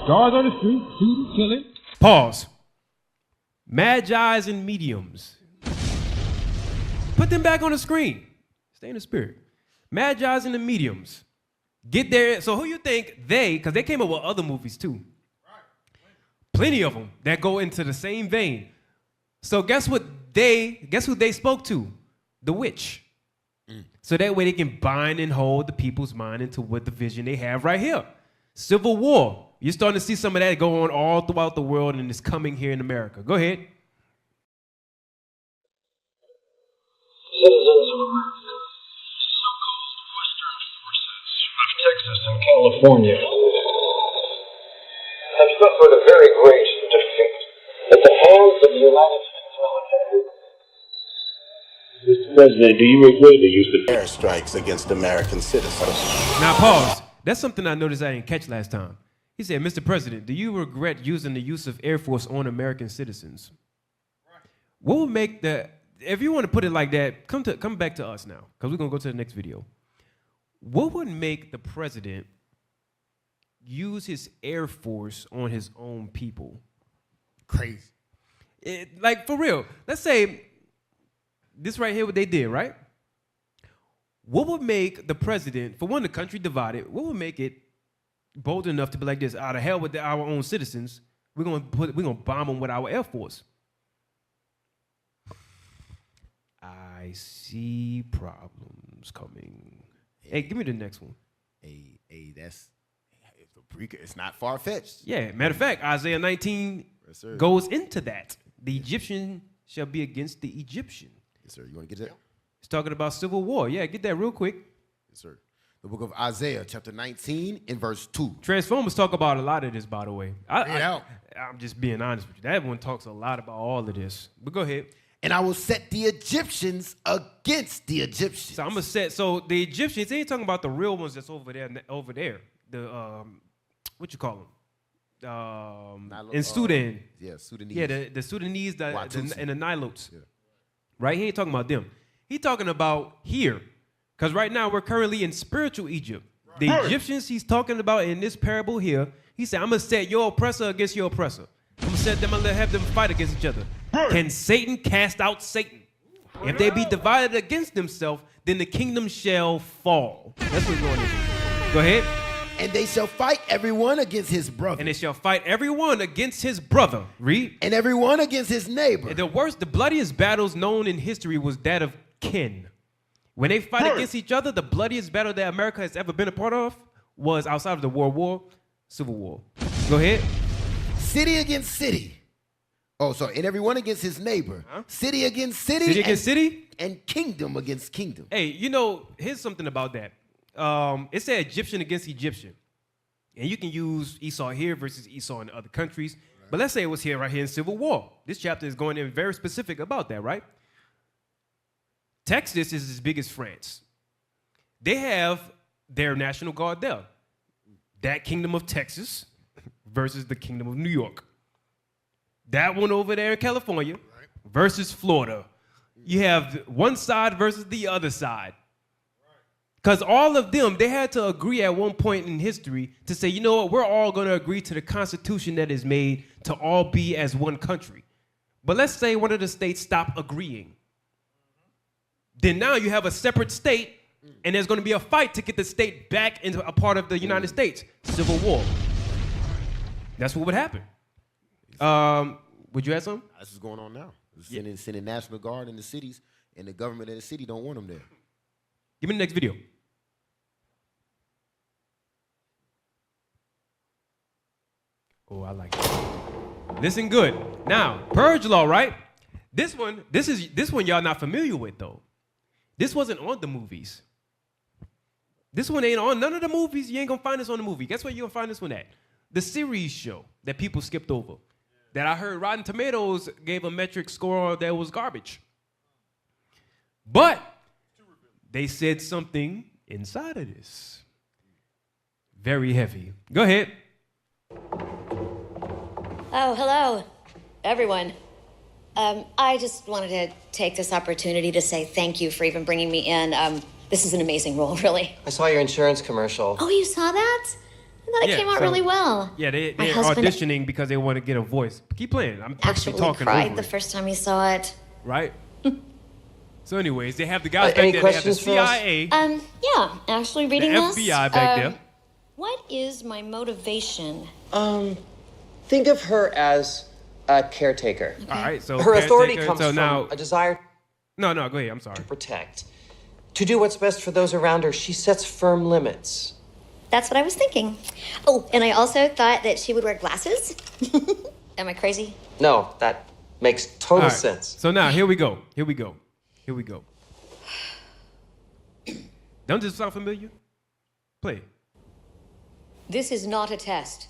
Guards on the street, shooting, killing. Pause. Magi's and mediums. Put them back on the screen. Stay in the spirit. Magi's and the mediums. Get there. So who you think because they came up with other movies too. Plenty of them that go into the same vein. So guess who they spoke to? The witch. So that way they can bind and hold the people's mind into what the vision they have right here. Civil war. You're starting to see some of that go on all throughout the world, and it's coming here in America. Go ahead. Citizens of America, so-called Western forces of Texas and California have suffered a very great defeat at the hands of the United States military. Mr. President, do you agree to use the airstrikes against American citizens? Now pause. That's something I noticed I didn't catch last time. He said, Mr. President, do you regret using the use of Air Force on American citizens? What would make if you want to put it like that, come back to us now, because we're going to go to the next video. What would make the president use his Air Force on his own people? Crazy. Like, for real. Let's say this right here, what they did, right? What would make the president, for one, the country divided, what would make it bold enough to be like this? Out of hell with our own citizens, we're gonna bomb them with our Air Force. I see problems coming. Hey, give me the next one. It's not far-fetched. Yeah, matter of fact, Isaiah 19 goes into that. The Egyptian shall be against the Egyptian. Yes, sir. You want to get that? It's talking about civil war. Yeah, get that real quick. Yes, sir. The book of Isaiah, chapter 19, in verse 2. Transformers talk about a lot of this, by the way. I'm just being honest with you. That one talks a lot about all of this. But go ahead. And I will set the Egyptians against the Egyptians. So I'm gonna set. So the Egyptians, they ain't talking about the real ones that's over there. The what you call them? In Sudan. Yeah, Sudanese. Yeah, the Sudanese and the Nilotes. Yeah. Right? He ain't talking about them. He talking about here. Because right now we're currently in spiritual Egypt. The Egyptians he's talking about in this parable here, he said, I'm going to set your oppressor against your oppressor. I'm going to set them and have them fight against each other. Can Satan cast out Satan? If they be divided against themselves, then the kingdom shall fall. That's what's going on. Go ahead. And they shall fight everyone against his brother. And they shall fight everyone against his brother. Read. And everyone against his neighbor. The bloodiest battles known in history was that of kin. When they fight against each other, the bloodiest battle that America has ever been a part of was outside of the World War, Civil War. Go ahead. City against city. Oh, sorry. And everyone against his neighbor. Huh? City against city. City against city. And kingdom against kingdom. Hey, here's something about that. It said Egyptian against Egyptian. And you can use Esau here versus Esau in other countries. Right. But let's say it was right here in Civil War. This chapter is going in very specific about that, right? Texas is as big as France. They have their National Guard there. That Kingdom of Texas versus the Kingdom of New York. That one over there in California versus Florida. You have one side versus the other side. Because all of them, they had to agree at one point in history to say, you know what, we're all going to agree to the Constitution that is made to all be as one country. But let's say one of the states stop agreeing. Then now you have a separate state, and there's going to be a fight to get the state back into a part of the United States. Civil war. That's what would happen. Would you add something? This is going on now. Sending National Guard in the cities, and the government of the city don't want them there. Give me the next video. Oh, I like it. Listen good. Now, purge law, right? This one y'all not familiar with though. This wasn't on the movies. This one ain't on none of the movies. You ain't gonna find this on the movie. Guess where you gonna find this one at? The series show that people skipped over. That I heard Rotten Tomatoes gave a metric score that was garbage. But they said something inside of this. Very heavy. Go ahead. Oh, hello, everyone. I just wanted to take this opportunity to say thank you for even bringing me in. This is an amazing role, really. I saw your insurance commercial. Oh, you saw that? I thought it came out really well. Yeah, they're husband auditioning because they want to get a voice. Keep playing. I'm actually talking cried over the it. first time he saw it. Right? So anyways, they have the guys back any there. They have the questions for us? CIA, Yeah, actually the reading this. FBI back there. What is my motivation? Think of her as a caretaker. All right, so her authority caretaker, comes so from now, a desire No, go ahead. I'm sorry. to protect, to do what's best for those around her. She sets firm limits. That's what I was thinking. Oh, and I also thought that she would wear glasses. Am I crazy? No, that makes total All right, sense. So now here we go. Don't this sound familiar? Play it. This is not a test.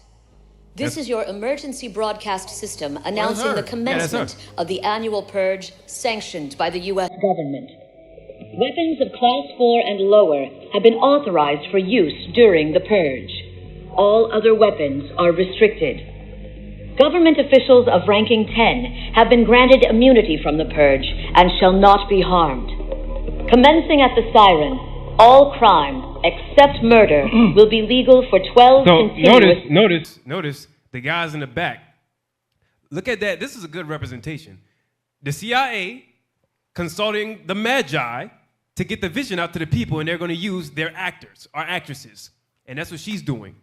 This is your emergency broadcast system announcing her. the commencement of the annual purge sanctioned by the U.S. government. Weapons of Class 4 and lower have been authorized for use during the purge. All other weapons are restricted. Government officials of ranking 10 have been granted immunity from the purge and shall not be harmed. Commencing at the siren, all crime except murder will be legal for 12 So continuous... notice the guys in the back. Look at that. This is a good representation. The CIA consulting the Magi to get the vision out to the people, and they're going to use their actors or actresses. And that's what she's doing,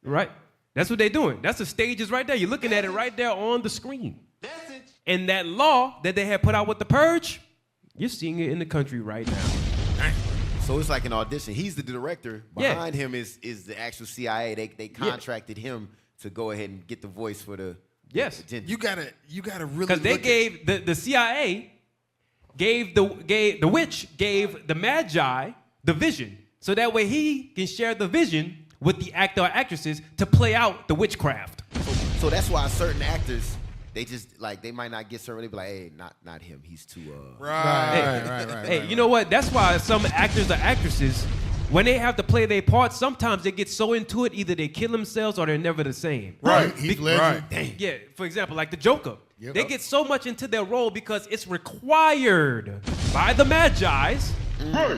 right? That's what they're doing. That's the stages right there. You're looking at it right there on the screen. And that law that they had put out with the purge, you're seeing it in the country right now. So it's like an audition. He's the director. Behind him is the actual CIA. They contracted him to go ahead and get the voice for the agenda. You gotta really because they gave the CIA gave the witch gave the Magi the vision, so that way he can share the vision with the actor or actresses to play out the witchcraft. So that's why certain actors, they just like they might not get certain. They be like, hey, not him. He's too right. Hey, you know what? That's why some actors or actresses, when they have to play their part, sometimes they get so into it, either they kill themselves or they're never the same. Right. Heath Ledger. Right. Dang. Yeah. For example, like the Joker. Yep. They get so much into their role because it's required by the Magi's.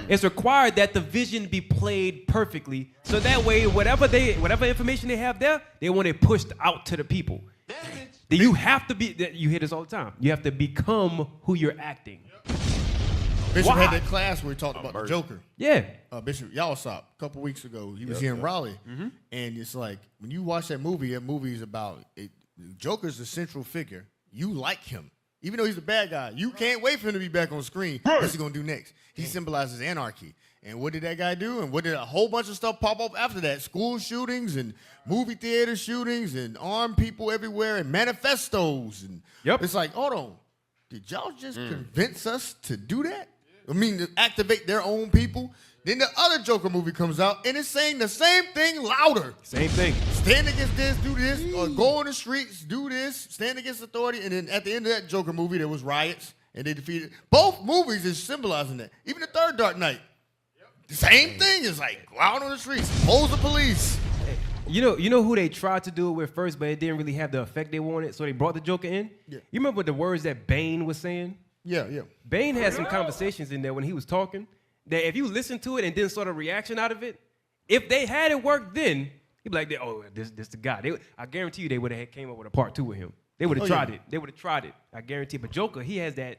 It's required that the vision be played perfectly, so that way whatever information they have there, they want it pushed out to the people. Then you have to be. You hear this all the time. You have to become who you're acting. Bishop had that class where he talked about the Joker. Yeah. Bishop Yalsop, a couple weeks ago, he was here in Raleigh, and it's like when you watch that movie is about it. Joker's the central figure. You like him. Even though he's a bad guy, you can't wait for him to be back on screen. What's he going to do next? He symbolizes anarchy. And what did that guy do? And what did a whole bunch of stuff pop up after that? School shootings and movie theater shootings and armed people everywhere and manifestos. And it's like, hold on. Did y'all just convince us to do that? I mean, to activate their own people? Then the other Joker movie comes out, and it's saying the same thing louder. Same thing. Stand against this, do this, or go on the streets, do this, stand against authority. And then at the end of that Joker movie, there was riots and they defeated. Both movies is symbolizing that. Even the third Dark Knight, the same thing is like go out on the streets, pose the police. You know who they tried to do it with first, but it didn't really have the effect they wanted, so they brought the Joker in? Yeah. You remember the words that Bane was saying? Yeah. Bane had some conversations in there when he was talking that if you listen to it and then saw the reaction out of it, if they had it worked then, he'd be like, oh, this the guy. I guarantee you they would have came up with a part 2 with him. They would have tried it. They would have tried it. I guarantee. But Joker, he has that.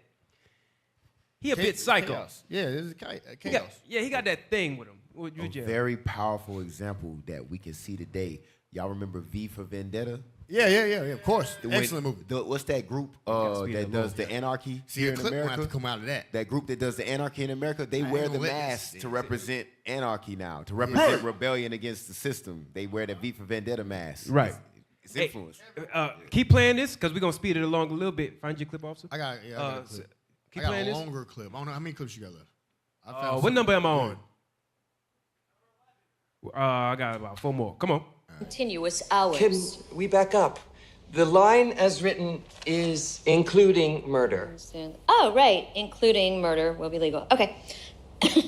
He a bit psycho. Chaos. Yeah, this is chaos. He got that thing with him. A very powerful example that we can see today. Y'all remember V for Vendetta? Yeah, of course. Excellent movie. What's that group that does the anarchy here in America? Have to come out of that. That group that does the anarchy in America, they wear the mask to represent anarchy now, to represent rebellion against the system. They wear the V for Vendetta mask. Right. It's influence. Keep playing this because we're going to speed it along a little bit. Find your clip, officer. I got a clip. Keep I got playing a this. longer clip. I don't know how many clips you got left. What number am I on? I got about 4 more. Come on. Continuous hours. Can we back up? The line as written is including murder. Oh, right. Including murder will be legal. Okay.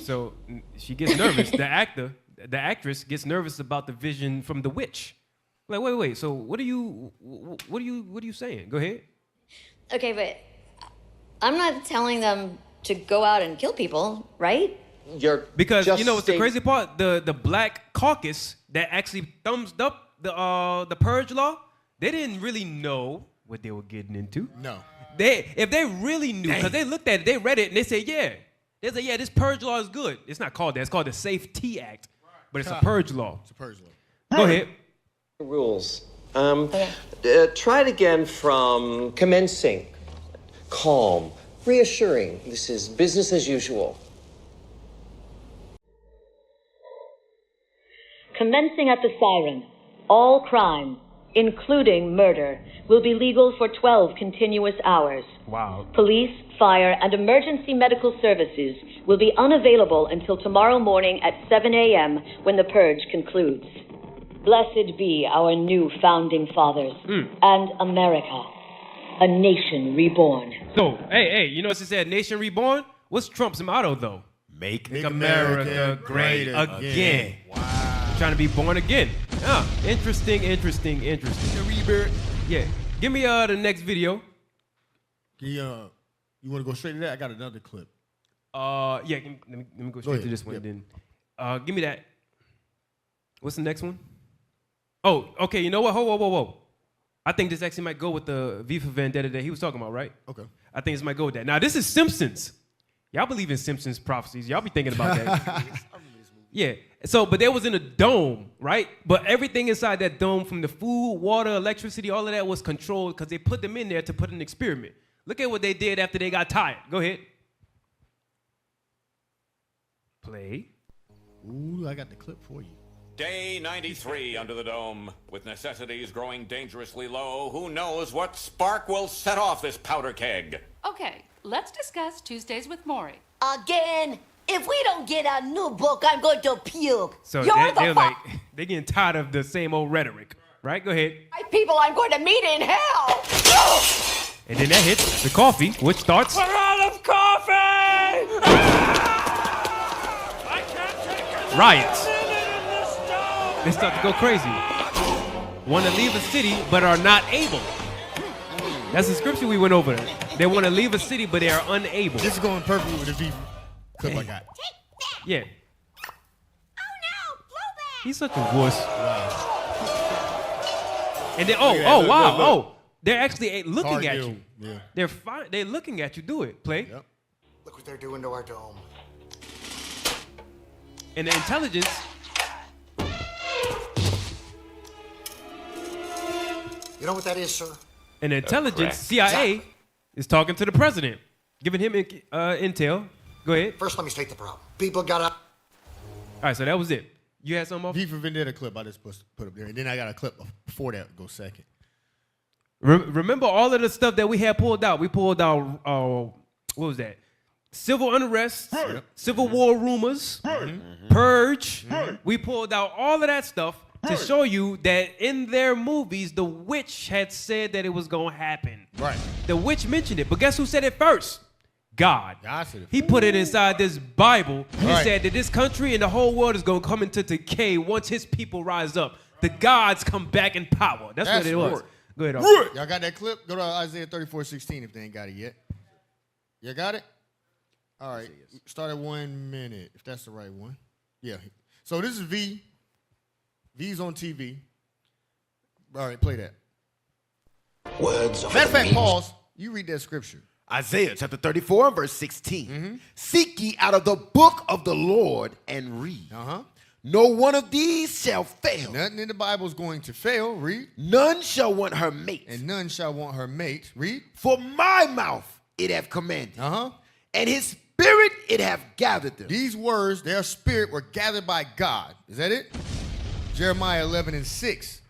So she gets nervous. The actress gets nervous about the vision from the witch. Like, wait. So what are you saying? Go ahead. Okay, but I'm not telling them to go out and kill people, right? Because you know what's the crazy part? The Black Caucus that actually thumbs up the purge law, they didn't really know what they were getting into. No. If they really knew, because they looked at it, they read it, and they said, this purge law is good. It's not called that. It's called the Safety Act, but it's a purge law. It's a purge law. Go ahead. Rules. Try it again from commencing. Calm. Reassuring. This is business as usual. Commencing at the siren, all crimes, including murder, will be legal for 12 continuous hours. Wow. Police, fire, and emergency medical services will be unavailable until tomorrow morning at 7 a.m. when the purge concludes. Blessed be our new founding fathers and America, a nation reborn. So, hey, you know what she said, nation reborn? What's Trump's motto, though? Make America great again. Wow. Trying to be born again. Interesting. Yeah. Give me the next video. You want to go straight to that? I got another clip. Let me go straight to this one then. Give me that. What's the next one? Oh, okay. You know what? Whoa. I think this actually might go with the V for Vendetta that he was talking about, right? Okay. I think this might go with that. Now, this is Simpsons. Y'all believe in Simpsons prophecies. Y'all be thinking about that. Yeah. So, but they was in a dome, right? But everything inside that dome, from the food, water, electricity, all of that was controlled because they put them in there to put an experiment. Look at what they did after they got tired. Go ahead. Play. Ooh, I got the clip for you. Day 93 under the dome. With necessities growing dangerously low, who knows what spark will set off this powder keg? Okay, let's discuss Tuesdays with Maury. Again? If we don't get a new book, I'm going to puke. So they're getting tired of the same old rhetoric, right? Go ahead. People I'm going to meet in hell. And then that hits the coffee, which starts. We're out of coffee! I can't take it. Riots. They start to go crazy. Want to leave a city, but are not able. That's the scripture we went over. They want to leave a city, but they are unable. This is going perfectly with the V clip I got. Yeah. Oh no, blowback! He's such a wuss. And then, wow. They're actually looking at you. Yeah. They're fine. They're looking at you. Do it. Play. Yep. Look what they're doing to our dome. And the intelligence. You know what that is, sir? And the intelligence, C.I.A., is talking to the president, giving him intel. Go ahead. First, let me state the problem. People got up. All right, so that was it. You had something off? V for Vendetta clip I just put up there. And then I got a clip before that go second. Remember all of the stuff that we had pulled out? We pulled out, what was that? Civil unrest, civil war rumors, purge. We pulled out all of that stuff to show you that in their movies, the witch had said that it was going to happen. Right. The witch mentioned it. But guess who said it first? God. He put it inside this Bible. He said that this country and the whole world is going to come into decay once his people rise up. The gods come back in power. That's what it was. Go ahead. Y'all got that clip? Go to Isaiah 34:16 if they ain't got it yet. You got it? All right. Start at 1 minute, if that's the right one. Yeah. So this is V. V's on TV. All right, play that. Words of Matter of fact, pause. You read that scripture. Isaiah chapter 34, verse 16. Seek ye out of the book of the Lord and read. No one of these shall fail. Nothing in the Bible is going to fail. Read. None shall want her mate. And none shall want her mate. Read. For my mouth it have commanded. And his spirit it have gathered them. These words, their spirit, were gathered by God. Is that it? Jeremiah 11:6.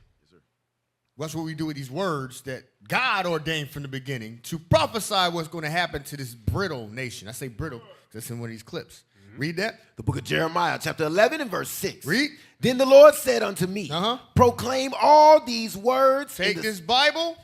That's what we do with these words that God ordained from the beginning to prophesy what's going to happen to this brittle nation. I say brittle because it's in one of these clips. Read that. The book of Jeremiah, chapter 11 and verse 6. Read. Then the Lord said unto me, proclaim all these words. Take this Bible.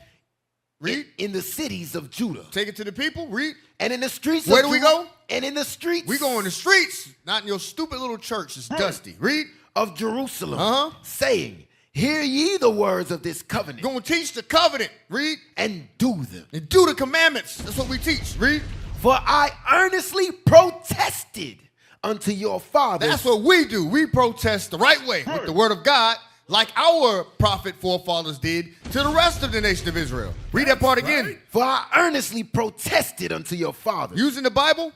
Read. In the cities of Judah. Take it to the people. Read. And in the streets Where do we go? And in the streets. We go in the streets, not in your stupid little church. It's dusty. Read. Of Jerusalem. Saying, hear ye the words of this covenant. Going to teach the covenant. Read. And do them. And do the commandments. That's what we teach. Read. For I earnestly protested unto your fathers. That's what we do. We protest the right way with the word of God, like our prophet forefathers did to the rest of the nation of Israel. Read that part again. For I earnestly protested unto your fathers. Using the Bible?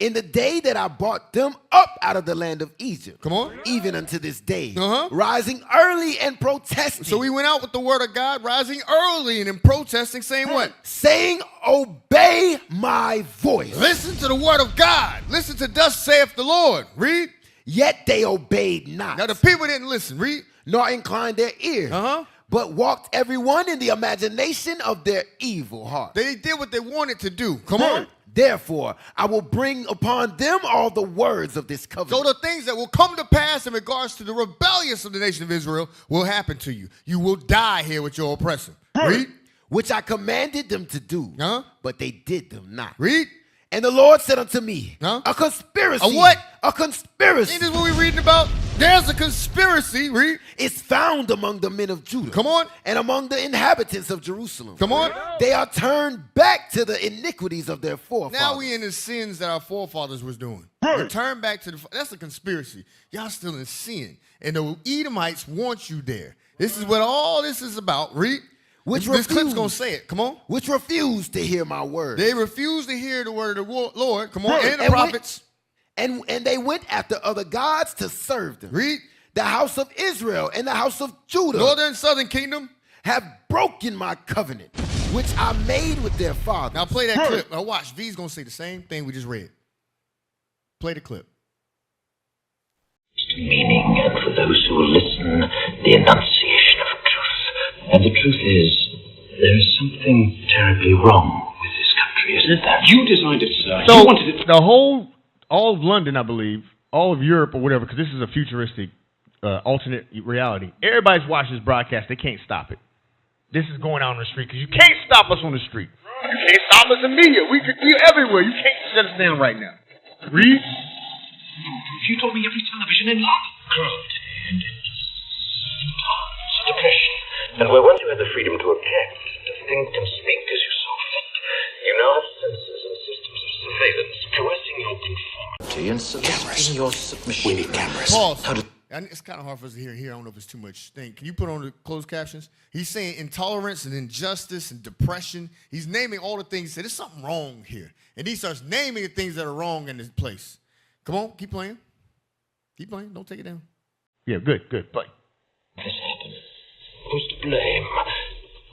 In the day that I brought them up out of the land of Egypt. Come on. Even unto this day. Rising early and protesting. So we went out with the word of God, rising early and in protesting, saying what? Saying, obey my voice. Listen to the word of God. Listen to thus saith the Lord. Read. Yet they obeyed not. Now the people didn't listen. Read. Nor inclined their ear. But walked everyone in the imagination of their evil heart. They did what they wanted to do. Come on. Therefore, I will bring upon them all the words of this covenant. So the things that will come to pass in regards to the rebellious of the nation of Israel will happen to you. You will die here with your oppressor. Read. Which I commanded them to do, but they did them not. Read. And the Lord said unto me, a conspiracy. A what? A conspiracy. Ain't this what we're reading about? There's a conspiracy. Read. It's found among the men of Judah. Come on. And among the inhabitants of Jerusalem. Come on. They are turned back to the iniquities of their forefathers. Now we in the sins that our forefathers was doing. Return back to that's a conspiracy. Y'all still in sin. And the Edomites want you there. This is what all this is about. Read. This clip's going to say it. Come on. Which refused to hear my word. They refused to hear the word of the Lord. Come on. And the prophets. And they went after other gods to serve them. Read. The house of Israel and the house of Judah. Northern and southern kingdom. Have broken my covenant, which I made with their fathers. Now play that clip. Now watch. V's going to say the same thing we just read. Play the clip. Meaning, and for those who will listen, the enunciation of truth. And the truth is, there is something terribly wrong with this country, isn't there? You designed it, sir. So you wanted it. all of London, I believe, all of Europe or whatever, because this is a futuristic alternate reality. Everybody's watching this broadcast. They can't stop it. This is going out on the street because you can't stop us on the street. You can't stop us in media. We're everywhere. You can't shut us down right now. Read. You told me every television in London. Cruelty and depression. And where once you had the freedom to object, to think and speak as you saw fit, you now have sensors and systems of surveillance coercing your conformity and soliciting your submission. We need cameras. Pause. It's kind of hard for us to hear here. I don't know if it's too much thing. Can you put on the closed captions? He's saying intolerance and injustice and depression. He's naming all the things. He said, there's something wrong here. And he starts naming the things that are wrong in this place. Come on, keep playing. Keep playing. Don't take it down. Yeah, good. Play. This happened. Who's to blame?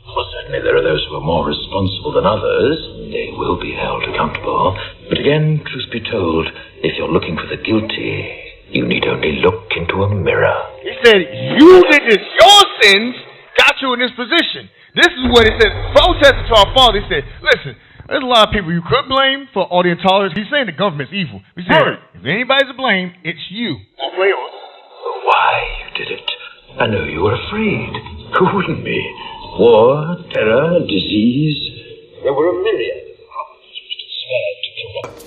Well, certainly there are those who are more responsible than others. They will be held accountable. But again, truth be told, if you're looking for the guilty, you need only look into a mirror. He said, you did this. Your sins got you in this position. This is what he said. Protesting to our father. He said, listen, there's a lot of people you could blame for all the intolerance. He's saying the government's evil. He said, if anybody's to blame, it's you. Why you did it? I know you were afraid. Who wouldn't be? War, terror, disease. There were a myriad of problems which conspired to corrupt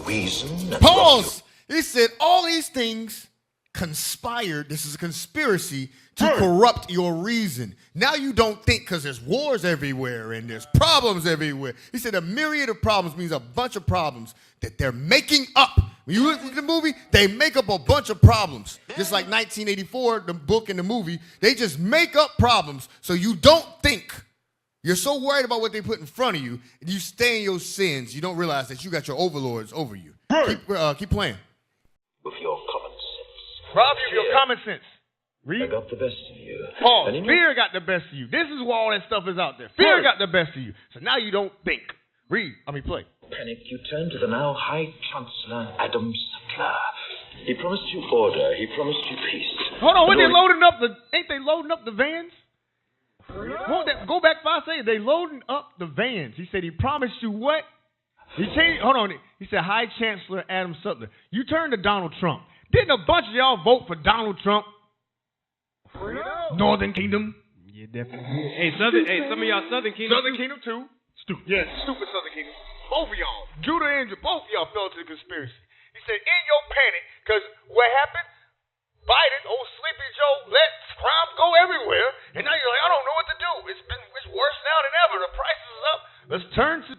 reason. And Pause. He said all these things conspired. This is a conspiracy to corrupt your reason. Now you don't think because there's wars everywhere and there's problems everywhere. He said a myriad of problems means a bunch of problems that they're making up. When you look at the movie, they make up a bunch of problems. Just like 1984, the book and the movie, they just make up problems so you don't think. You're so worried about what they put in front of you, and you stay in your sins. You don't realize that you got your overlords over you. Keep playing. With your common sense. Rob you of your common sense. Read. I got the best of you. Pause. And in Fear got the best of you. This is why all that stuff is out there. Fear got the best of you. So now you don't think. Read. Play. panic, you turned to the now High Chancellor Adam Sutler. He promised you order. He promised you peace. Hold on, when they loading up the? Ain't they loading up the vans? Go back 5 seconds. They loading up the vans. He said he promised you what? He changed. Hold on. He said High Chancellor Adam Sutler. You turned to Donald Trump. Didn't a bunch of y'all vote for Donald Trump? Northern Kingdom. Yeah, definitely. Hey, some of y'all Southern Kingdom. Southern Kingdom too. Stupid. Yes, stupid Southern Kingdom. Both of y'all. Judah and both of y'all fell to the conspiracy. He said, in your panic, because what happened? Biden, old Sleepy Joe, let crime go everywhere, and now you're like, I don't know what to do. It's worse now than ever. The prices is up. Let's turn to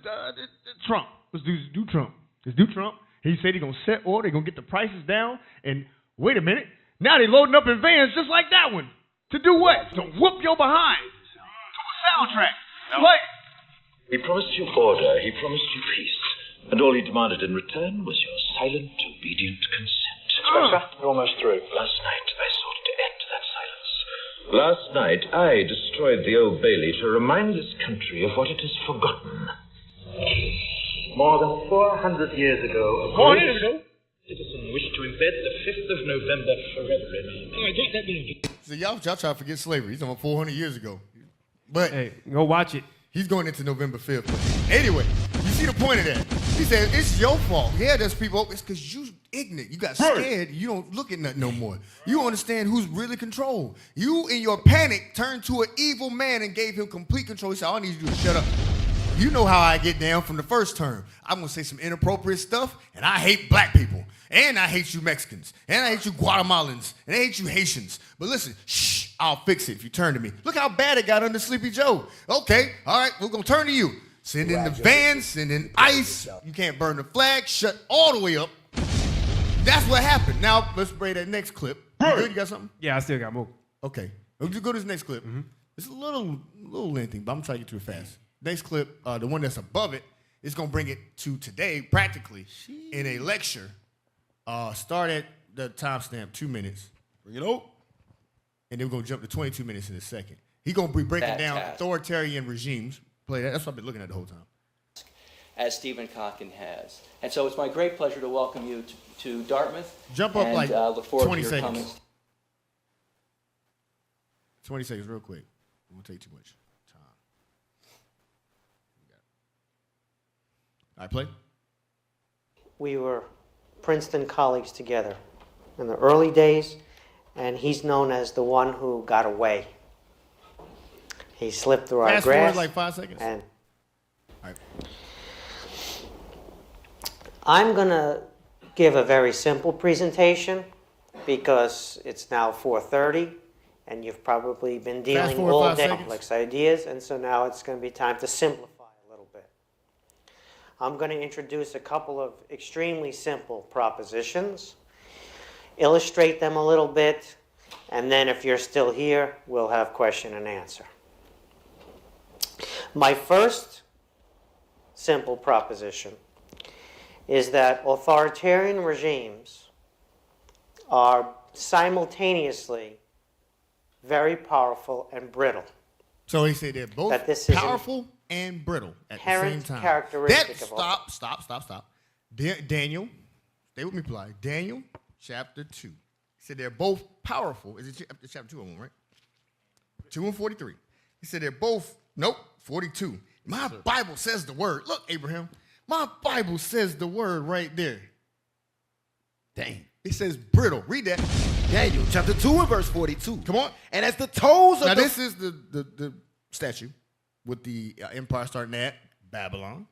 Trump. Let's do Trump. Let's do Trump. He said he's gonna set order. He's gonna get the prices down. And wait a minute, now they're loading up in vans just like that one. To do what? To whoop your behind. To a soundtrack. Play. He promised you order. He promised you peace. And all he demanded in return was your silent, obedient consent. Spencer, we're almost through. Last night, I sought to end that silence. Last night, I destroyed the Old Bailey to remind this country of what it has forgotten. More than 400 years ago, a great citizen wished to embed the 5th of November forever in our... All right, drop that down. So y'all try to forget slavery. He's talking about 400 years ago. But hey, go watch it. He's going into November 5th. Anyway, you see the point of that. He said, it's your fault. Yeah, there's people. It's because you ignorant. You got scared. You don't look at nothing no more. You don't understand who's really controlled. You, in your panic, turned to an evil man and gave him complete control. He said, all I need you to do is shut up. You know how I get down from the first term. I'm going to say some inappropriate stuff, and I hate black people. And I hate you Mexicans. And I hate you Guatemalans. And I hate you Haitians. But listen, shh, I'll fix it if you turn to me. Look how bad it got under Sleepy Joe. Okay, all right, we're going to turn to you. Send in the vans, send in ICE. You can't burn the flag. Shut all the way up. That's what happened. Now, let's play that next clip. You good? You got something? Yeah, I still got more. Okay. Let's go to this next clip. Mm-hmm. It's a little lengthy, but I'm going to try to get through it fast. Next clip, the one that's above it, is going to bring it to today, practically, in a lecture. Start at the timestamp 2 minutes. Bring it up. And then we're going to jump to 22 minutes in a second. He's going to be breaking down authoritarian regimes. Play that. That's what I've been looking at the whole time. As Stephen Kotkin has. And so it's my great pleasure to welcome you to Dartmouth. Jump up and, look forward 20 to your seconds. comments. 20 seconds real quick. It won't take too much time. All right, play. We were Princeton colleagues together in the early days, and he's known as the one who got away. He slipped through our grass. Fast forward like 5 seconds. And all right. I'm going to give a very simple presentation because it's now 4:30, and you've probably been dealing all day with complex ideas, and so now it's going to be time to simplify a little bit. I'm going to introduce a couple of extremely simple propositions, illustrate them a little bit, and then if you're still here, we'll have question and answer. My first simple proposition is that authoritarian regimes are simultaneously very powerful and brittle. So he said they're both powerful and brittle at the same time. Characteristic Stop. Daniel, stay with me, Ply. Daniel, chapter 2. He said they're both powerful. Is it chapter 2 of them, right? 2 and 43. He said they're both, 42. My Bible says the word. Look, Abraham, my Bible says the word right there. Dang. It says brittle. Read that. Daniel, chapter 2 and verse 42. Come on. And as the toes of now, this is the statue with the empire starting at Babylon.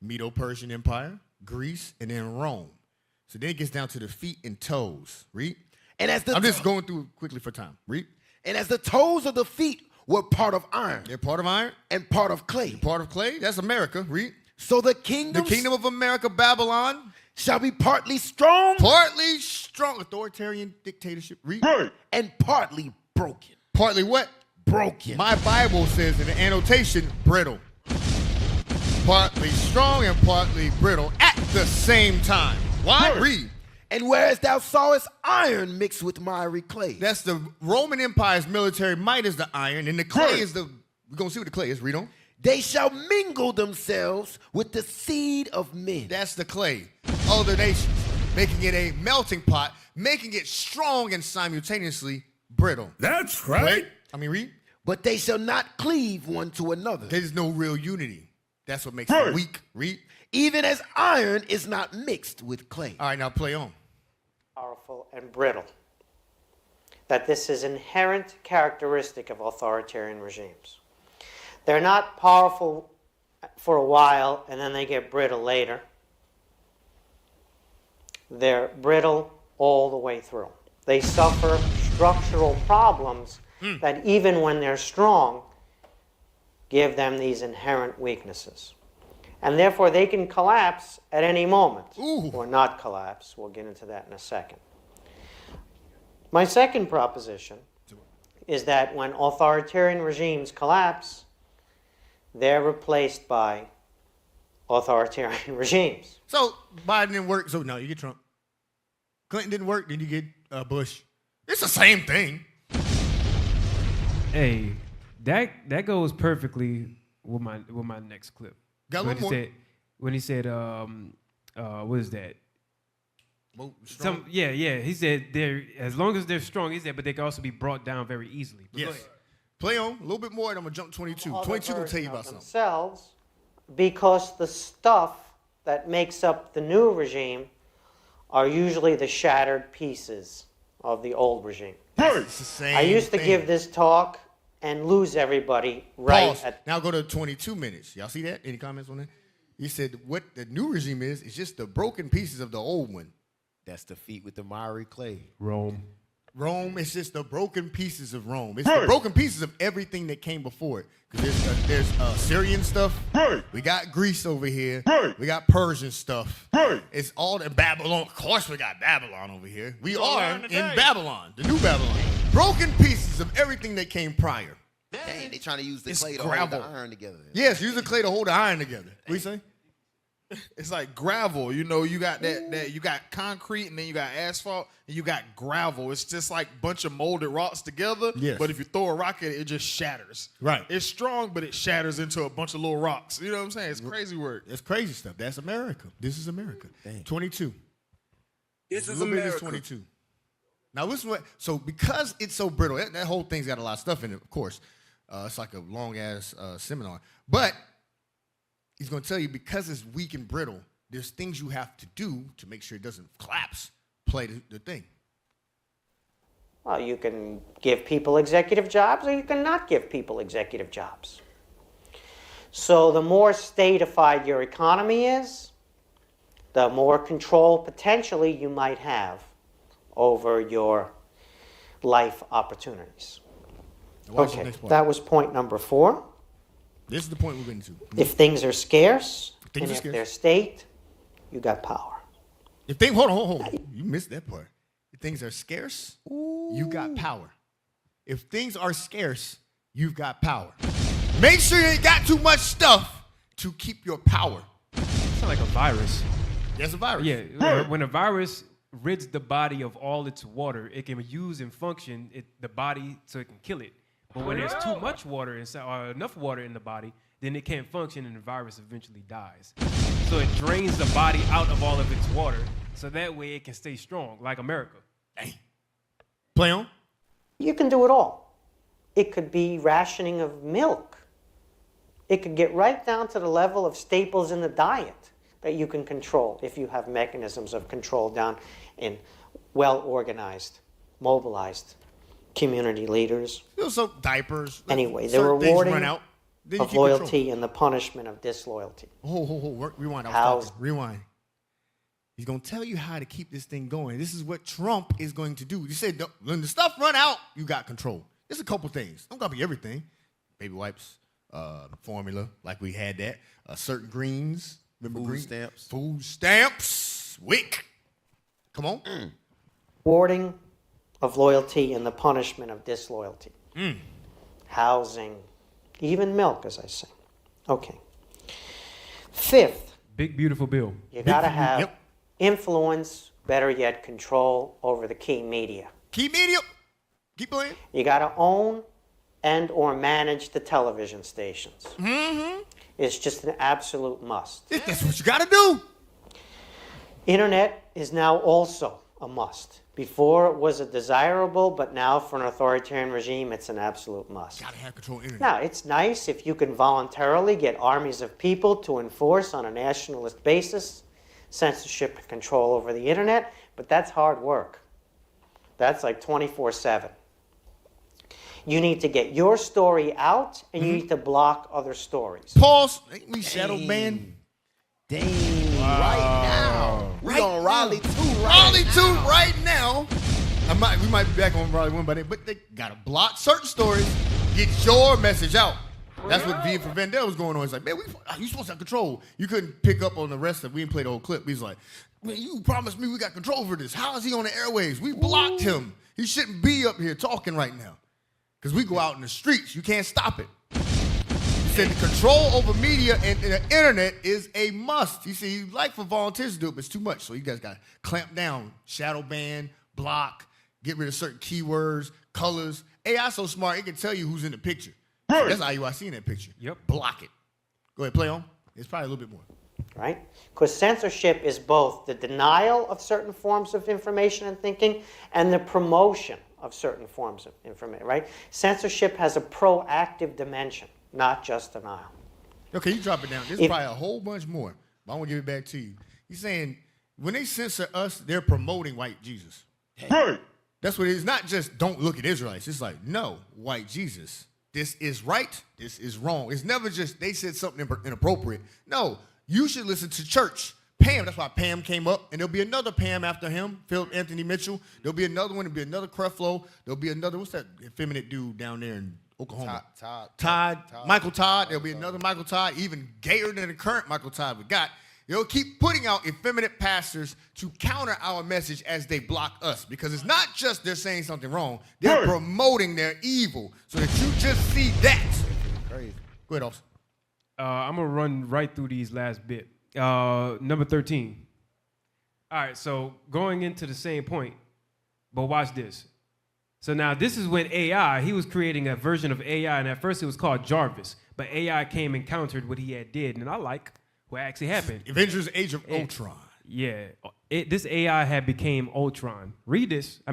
Medo-Persian Empire, Greece, and then Rome. So then it gets down to the feet and toes. Read. And as the I'm just going through quickly for time. Read. And as the toes of the feet were part of iron. They're part of iron. And part of clay. Part of clay. That's America. Read. So the kingdom of America, Babylon, shall be partly strong. Partly strong. Authoritarian dictatorship. Read. Right. And partly broken. Partly what? Broken. My Bible says in the annotation, brittle. Partly strong and partly brittle at the same time. Why? Right. Read. And whereas thou sawest iron mixed with miry clay. That's the Roman Empire's military might is the iron, and the clay is the, we're going to see what the clay is. Read on. They shall mingle themselves with the seed of men. That's the clay. Other nations, making it a melting pot, making it strong and simultaneously brittle. That's right. Read. But they shall not cleave one to another. There's no real unity. That's what makes it weak. Read. Even as iron is not mixed with clay. All right, now play on. Powerful and brittle. That this is inherent characteristic of authoritarian regimes. They're not powerful for a while and then they get brittle later. They're brittle all the way through. They suffer structural problems that even when they're strong, give them these inherent weaknesses. And therefore they can collapse at any moment. Or not collapse. We'll get into that in a second. My second proposition is that when authoritarian regimes collapse, they're replaced by authoritarian regimes. So Biden didn't work, so no, you get Trump. Clinton didn't work, then you get Bush. It's the same thing. Hey, that goes perfectly with my next clip. Got one more. When he said, what is that? Yeah. He said they're as long as they're strong. He said, but they can also be brought down very easily. But yes. Play on a little bit more, and I'm gonna jump 22. 22 gonna tell you about something. Themselves, because the stuff that makes up the new regime are usually the shattered pieces of the old regime. It's the same I used to give this talk and lose everybody right Pause. Now go to 22 minutes. Y'all see that? Any comments on that? He said what the new regime is just the broken pieces of the old one. That's the feet with the miry clay. Rome is just the broken pieces of Rome. It's the broken pieces of everything that came before it. Because there's Syrian stuff. We got Greece over here. We got Persian stuff. It's all in Babylon. Of course we got Babylon over here. We are in Babylon, the new Babylon. Broken pieces of everything that came prior. Dang, they trying to use the clay to gravel. hold the iron together. Yes, use the clay to hold the iron together. What you say? It's like gravel, you know. You got that you got concrete, and then you got asphalt, and you got gravel. It's just like a bunch of molded rocks together. Yes. But if you throw a rock at it, it just shatters. Right. It's strong, but it shatters into a bunch of little rocks. You know what I'm saying? It's crazy work. It's crazy stuff. That's America. This is America. Dang. 22. This is America. America. 22. Now listen what. So because it's so brittle, that whole thing's got a lot of stuff in it. Of course, it's like a long ass seminar. But he's going to tell you because it's weak and brittle. There's things you have to do to make sure it doesn't collapse. Play the thing. Well, you can give people executive jobs or you can not give people executive jobs. So the more statified your economy is, the more control potentially you might have over your life opportunities. Okay, that was point number 4. This is the point we're getting to. If things are scarce, if they're state, you got power. Hold on. You missed that part. If things are scarce, you got power. If things are scarce, you've got power. Make sure you ain't got too much stuff to keep your power. It's not like a virus. That's a virus. Yeah, when a virus rids the body of all its water, it can use and function the body so it can kill it. But when there's too much water inside, or enough water in the body, then it can't function and the virus eventually dies. So it drains the body out of all of its water, so that way it can stay strong, like America. Dang. Play on. You can do it all. It could be rationing of milk. It could get right down to the level of staples in the diet that you can control if you have mechanisms of control down in well-organized, mobilized community leaders. So diapers. Anyway, the rewarding of loyalty and the punishment of disloyalty. Rewind. Rewind. He's going to tell you how to keep this thing going. This is what Trump is going to do. You said, when the stuff run out, you got control. There's a couple things. Don't got to be everything. Baby wipes, formula, like we had that. Certain greens. Remember Food stamps. WIC. Come on. Rewarding of loyalty and the punishment of disloyalty. Housing, even milk, as I say. Okay. Fifth. Big, beautiful bill. You got to have influence, better yet, control over the key media. Key media. Keep playing. You got to own and or manage the television stations. It's just an absolute must. That's what you got to do. Internet is now also a must. Before it was a desirable, but now for an authoritarian regime, it's an absolute must. Got to have control of internet. Now, it's nice if you can voluntarily get armies of people to enforce on a nationalist basis censorship and control over the internet, but that's hard work. That's like 24/7. You need to get your story out, and you need to block other stories. Pause. Ain't we shadow banned? Dang, right now. We on Raleigh 2 Raleigh 2 right now. We might be back on Raleigh 1 by then, but they got to block certain stories. Get your message out. That's what V for Vendetta was going on. It's like, man, you supposed to have control. You couldn't pick up on the rest of it. We didn't play the whole clip. He's like, man, you promised me we got control over this. How is he on the airwaves? We blocked him. He shouldn't be up here talking right now. Because we go out in the streets. You can't stop it. He said the control over media and the internet is a must. He said he'd like for volunteers to do it, but it's too much. So you guys got to clamp down, shadow ban, block, get rid of certain keywords, colors. AI so smart, it can tell you who's in the picture. So that's IUIC in that picture. Yep. Block it. Go ahead, play on. It's probably a little bit more. Right? Because censorship is both the denial of certain forms of information and thinking and the promotion of certain forms of information, right? Censorship has a proactive dimension, not just denial. Okay, you drop it down. There's probably a whole bunch more, but I want to give it back to you. He's saying when they censor us, they're promoting white Jesus. Right. That's what it is. Not just don't look at Israelites. It's like, no, white Jesus. This is right. This is wrong. It's never just they said something inappropriate. No, you should listen to church. Pam, that's why Pam came up, and there'll be another Pam after him, Philip Anthony Mitchell. There'll be another one. There'll be another Creflo. There'll be another, what's that effeminate dude down there in Oklahoma? Todd. Michael Todd. There'll be another Michael Todd, even gayer than the current Michael Todd we got. They'll keep putting out effeminate pastors to counter our message as they block us. Because it's not just they're saying something wrong. They're promoting their evil. So that you just see that. Crazy. Go ahead, Austin. I'm going to run right through these last bit. Number 13. All right, so going into the same point, but watch this. So now this is when AI, he was creating a version of AI, and at first it was called Jarvis. But AI came and countered what he had did, and I like what actually happened. Avengers Age of Ultron. Yeah. This AI had became Ultron. Play this. I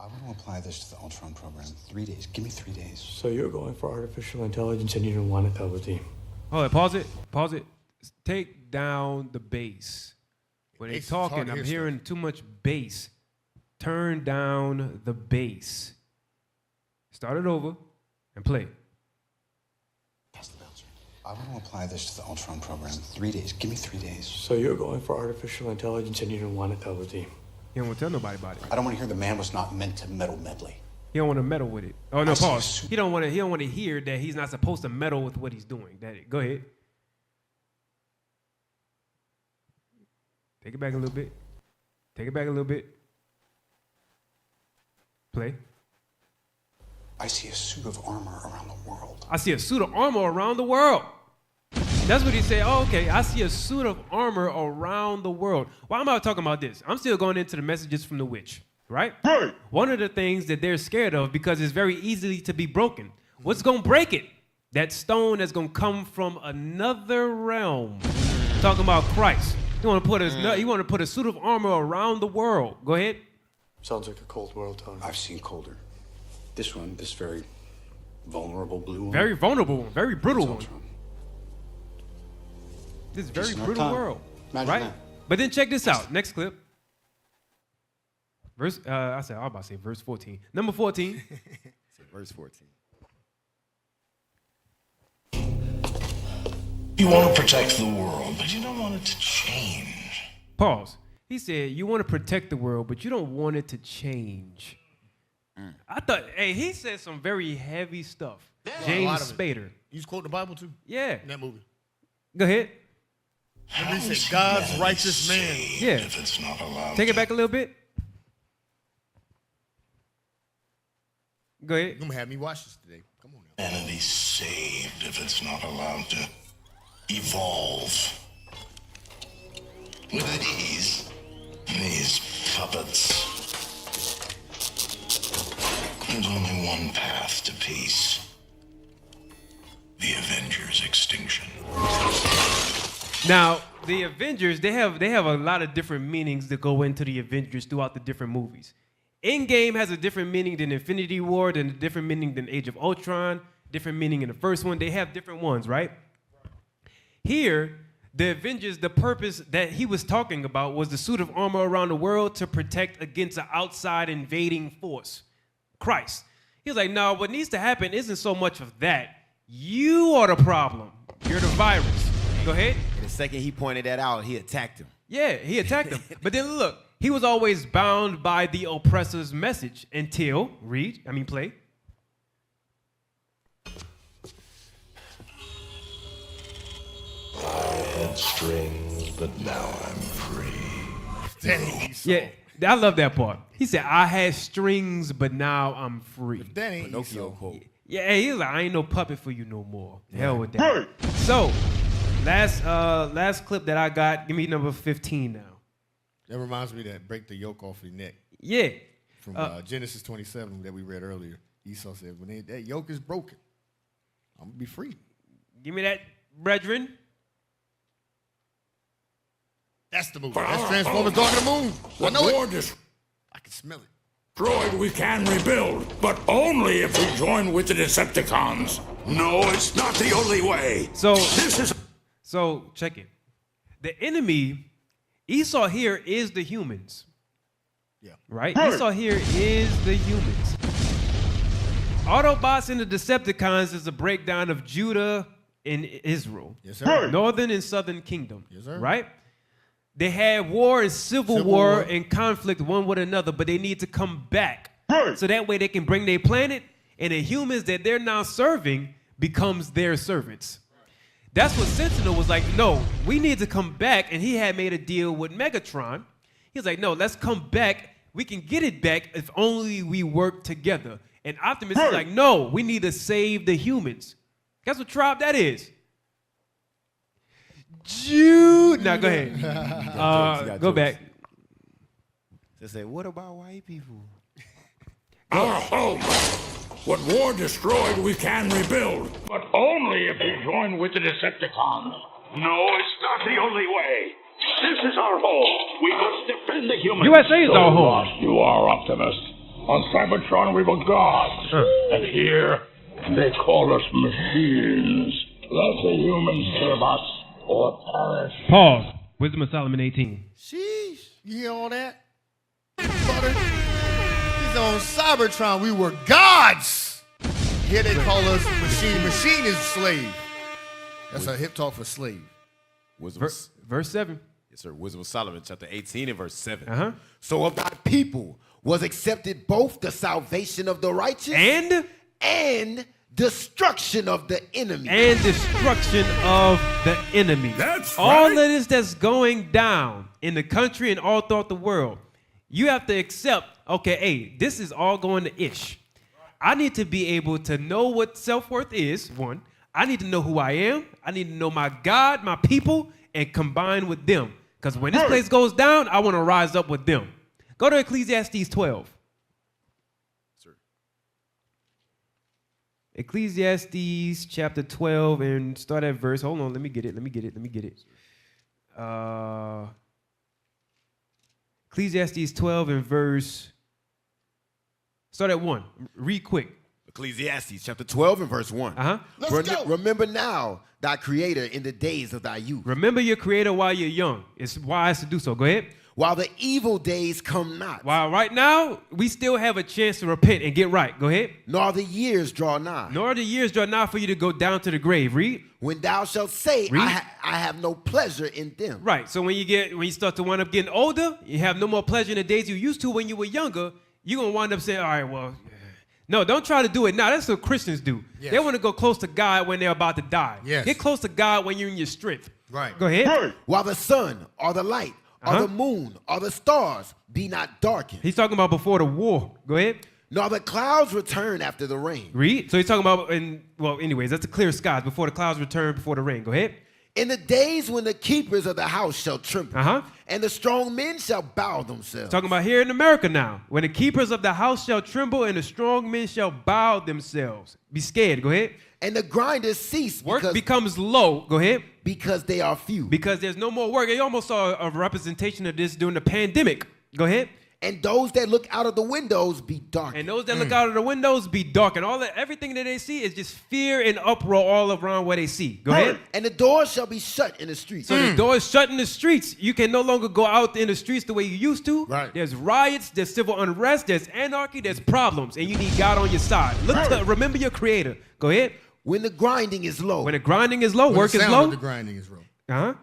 want to apply this to the Ultron program. 3 days. Give me 3 days. So you're going for artificial intelligence and you don't want to tell the team. Hold on, pause it. Take down the bass. When they're talking, I'm hearing too much bass. Turn down the bass. Start it over and play. I want to apply this to the Ultron program. 3 days. Give me 3 days. So you're going for artificial intelligence and you don't want to tell the team. You don't want to tell nobody about it. I don't want to hear the man was not meant to meddle medley. He don't want to meddle with it. Oh no, pause. He don't want to hear that he's not supposed to meddle with what he's doing. Go ahead. Take it back a little bit. Take it back a little bit. Play. I see a suit of armor around the world. I see a suit of armor around the world. That's what he said. Oh, okay. I see a suit of armor around the world. Why am I talking about this? I'm still going into the messages from the witch, right? Right. One of the things that they're scared of because it's very easily to be broken. What's going to break it? That stone that's going to come from another realm. Talking about Christ. You want to put a suit of armor around the world. Go ahead. Sounds like a cold world, Tony. I've seen colder. This one, this very vulnerable blue one. Very vulnerable one. Very brutal one. This very brutal world. Imagine right? that. But then check this out. Next clip. I was about to say verse 14. Number 14. Verse 14. You want to protect the world, but you don't want it to change. Pause. He said, you want to protect the world, but you don't want it to change. I thought, hey, he said some very heavy stuff. James Spader. He's quoting the Bible too? Yeah. In that movie. Go ahead. He said, God's righteous man. Yeah. If it's not allowed Take it back a little bit. Go ahead. You're going to have me watch this today. Come on now. Humanity saved if it's not allowed to evolve. With these puppets, there's only one path to peace. The Avengers' extinction. Now, the Avengers, they have a lot of different meanings that go into the Avengers throughout the different movies. Endgame has a different meaning than Infinity War, than a different meaning than Age of Ultron, different meaning in the first one. They have different ones, right? Here, the Avengers, the purpose that he was talking about was the suit of armor around the world to protect against an outside invading force, Christ. He was like, no, what needs to happen isn't so much of that. You are the problem. You're the virus. Go ahead. And the second he pointed that out, he attacked him. Yeah, he attacked him. But then look, he was always bound by the oppressor's message until, play. I had strings, but now I'm free. Yeah, I love that part. He said, I had strings, but now I'm free. That ain't Pinocchio quote. Yeah, he was like, I ain't no puppet for you no more. Hell with that. So, last clip that I got, give me number 15 now. That reminds me of that break the yoke off your neck. Yeah. From Genesis 27 that we read earlier. Esau said, when that yoke is broken, I'm going to be free. Give me that, brethren. That's the movie. That's Transformers Dark of the Moon. I know it. I can smell it. Destroyed, we can rebuild, but only if we join with the Decepticons. No, it's not the only way. So check it. The enemy, Esau here is the humans. Yeah. Right? Esau here is the humans. Autobots and the Decepticons is a breakdown of Judah and Israel. Yes, sir. Northern and Southern Kingdom. Yes, sir. Right? They had war and civil war and conflict one with another, but they need to come back. So that way they can bring their planet, and the humans that they're now serving becomes their servants. That's what Sentinel was like, no, we need to come back, and he had made a deal with Megatron. He was like, no, let's come back. We can get it back if only we work together. And Optimus is like, no, we need to save the humans. Guess what tribe that is? Jude. Now go ahead. Go back. They say, what about white people? Our home. What war destroyed, we can rebuild, but only if we join with the Decepticons. No, it's not the only way. This is our home. We must defend the humans. USA is our home. You are, Optimus. On Cybertron, we were gods. And here, they call us machines. Let the humans serve us or perish. Pause. Wisdom of Solomon 18. Sheesh. You hear all that? Butter. He's on Cybertron. We were gods. Here they call us machine. Machine is slave. That's a hip talk for slave. Verse 7. Yes, sir. Wisdom of Solomon, chapter 18 and verse 7. So of thy people was accepted both the salvation of the righteous and destruction of the enemy. And destruction of the enemy. That's all right. of this that's going down in the country and all throughout the world. You have to accept, okay, hey, this is all going to ish. I need to be able to know what self-worth is, one. I need to know who I am. I need to know my God, my people, and combine with them. Because when this place goes down, I want to rise up with them. Go to Ecclesiastes 12. Sir. Ecclesiastes chapter 12 and start at verse. Hold on, let me get it. Ecclesiastes 12 and verse. Start at 1. Read quick. Ecclesiastes chapter 12 and verse 1. Let's go. Remember now thy creator in the days of thy youth. Remember your creator while you're young. It's wise to do so. Go ahead. while the evil days come not. While right now, we still have a chance to repent and get right. Go ahead. Nor the years draw nigh. Nor the years draw nigh for you to go down to the grave. Read. When thou shalt say, I have no pleasure in them. Right. So when you start to wind up getting older, you have no more pleasure in the days you used to when you were younger, you're going to wind up saying, all right, well, no, don't try to do it now. That's what Christians do. Yes. They want to go close to God when they're about to die. Yes. Get close to God when you're in your strength. Right. Go ahead. Right. While the sun or the light or the moon or the stars be not darkened. He's talking about before the war. Go ahead. Nor the clouds return after the rain. Read. So he's talking about, anyways, that's the clear skies before the clouds return before the rain. Go ahead. In the days when the keepers of the house shall tremble, and the strong men shall bow themselves. Talking about here in America now. When the keepers of the house shall tremble, and the strong men shall bow themselves. Be scared. Go ahead. And the grinders cease. Work becomes low. Go ahead. Because they are few. Because there's no more work. You almost saw a representation of this during the pandemic. Go ahead. And those that look out of the windows be dark. And those that look out of the windows be dark. And everything that they see is just fear and uproar all around where they see. Go ahead. And the doors shall be shut in the streets. So the doors shut in the streets. You can no longer go out in the streets the way you used to. Right. There's riots, there's civil unrest, there's anarchy, there's problems. And you need God on your side. Remember your creator. Go ahead. When the grinding is low. When the grinding is low, work is low. The sound of the grinding is low. Uh-huh.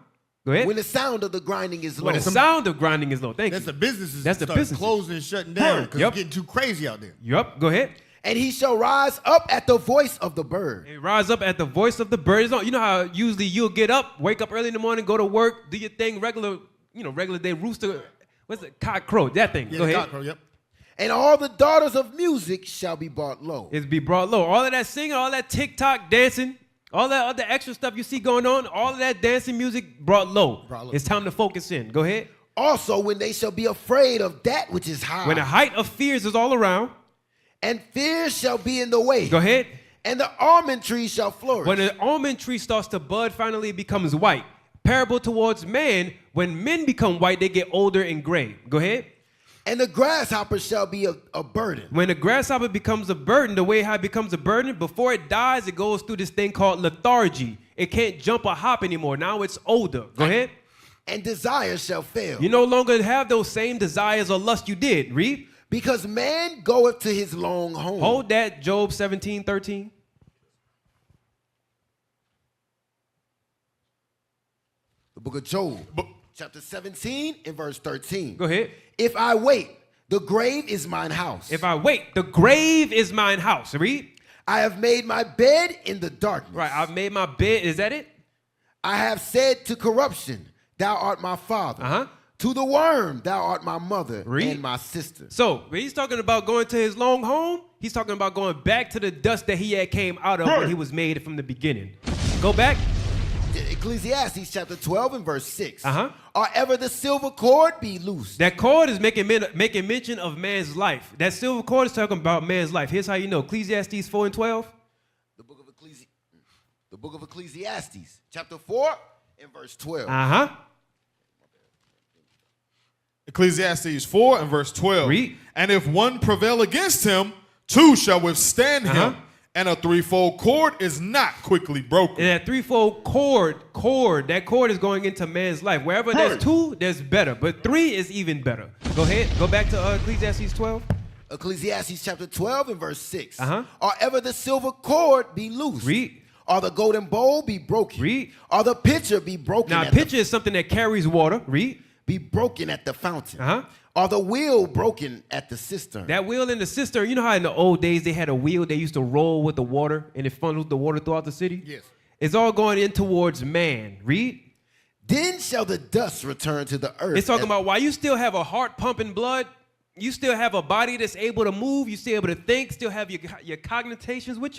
Go ahead. When the sound of the grinding is low. When the sound of grinding is low. Thank you. That's the businesses. That's the business closing and shutting down because it's getting too crazy out there. Yep. Go ahead. And he shall rise up at the voice of the bird. And rise up at the voice of the bird. You know how usually you'll get up, wake up early in the morning, go to work, do your thing, regular day rooster. What's it? Cock crow. That thing. Yeah, go ahead. cock crow, yep. And all the daughters of music shall be brought low. It's be brought low. All of that singing, all that TikTok dancing, all that other extra stuff you see going on, all of that dancing music brought low. It's time to focus in. Go ahead. Also, when they shall be afraid of that which is high. When the height of fears is all around. And fear shall be in the way. Go ahead. And the almond tree shall flourish. When the almond tree starts to bud, finally it becomes white. Parable towards man, when men become white, they get older and gray. Go ahead. And the grasshopper shall be a burden. When the grasshopper becomes a burden, the way how it becomes a burden, before it dies, it goes through this thing called lethargy. It can't jump or hop anymore. Now it's older. Go ahead. And desire shall fail. You no longer have those same desires or lust you did. Read. Because man goeth to his long home. Hold that, Job 17:13. The book of Job. Chapter 17 and verse 13. Go ahead. If I wait, the grave is mine house. If I wait, the grave is mine house. Read. I have made my bed in the darkness. Right, I've made my bed. Is that it? I have said to corruption, thou art my father. To the worm, thou art my mother and my sister. So when he's talking about going to his long home, he's talking about going back to the dust that he had came out of when he was made from the beginning. Go back. Ecclesiastes chapter 12 and verse 6. Or ever the silver cord be loosed. That cord is making mention of man's life. That silver cord is talking about man's life. Here's how you know. Ecclesiastes 4 and 12. The book of Ecclesiastes chapter 4 and verse 12. Ecclesiastes 4 and verse 12. Read. And if one prevail against him, two shall withstand him. And a threefold cord is not quickly broken. And that threefold that cord is going into man's life. Wherever there's two, there's better. But three is even better. Go ahead. Go back to Ecclesiastes 12. Ecclesiastes chapter 12 and verse 6. Or ever the silver cord be loosed. Read. Or the golden bowl be broken. Read. Or the pitcher be broken. Now, a pitcher is something that carries water. Read. Be broken at the fountain. Or the wheel broken at the cistern. That wheel in the cistern, you know how in the old days they had a wheel they used to roll with the water and it funneled the water throughout the city? Yes. It's all going in towards man. Read. Then shall the dust return to the earth. It's talking about while you still have a heart pumping blood, you still have a body that's able to move, you still able to think, still have your cogitations with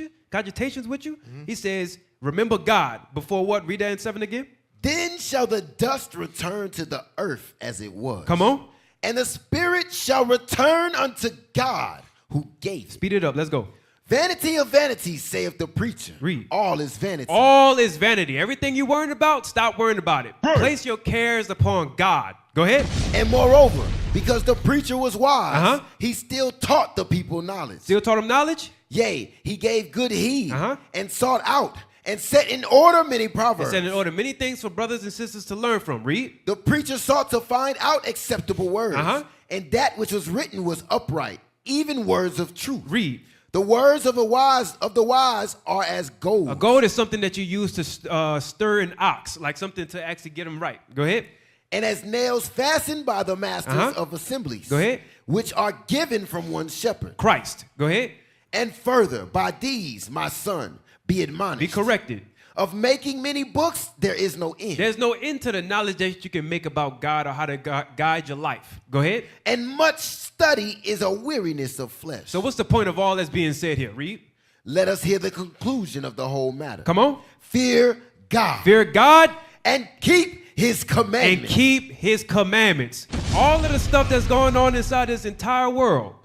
you. He says, remember God. Before what? Read that in 7 again. Then shall the dust return to the earth as it was. Come on. And the spirit shall return unto God who gave it. Speed it up. Let's go. Vanity of vanities, saith the preacher. Read. All is vanity. All is vanity. Everything you're worrying about, stop worrying about it. Place your cares upon God. Go ahead. And moreover, because the preacher was wise, he still taught the people knowledge. Still taught them knowledge? Yea, he gave good heed and sought out And set in order many proverbs. And set in order many things for brothers and sisters to learn from. Read. The preacher sought to find out acceptable words. And that which was written was upright, even words of truth. Read. The words of the wise are as gold. A gold is something that you use to stir an ox, like something to actually get them right. Go ahead. And as nails fastened by the masters of assemblies. Go ahead. Which are given from one shepherd. Christ. Go ahead. And further, by these, my son, be admonished. Be corrected. Of making many books, there is no end. There's no end to the knowledge that you can make about God or how to guide your life. Go ahead. And much study is a weariness of flesh. So what's the point of all that's being said here? Read. Let us hear the conclusion of the whole matter. Come on. Fear God. Fear God. And keep his commandments. And keep his commandments. All of the stuff that's going on inside this entire world.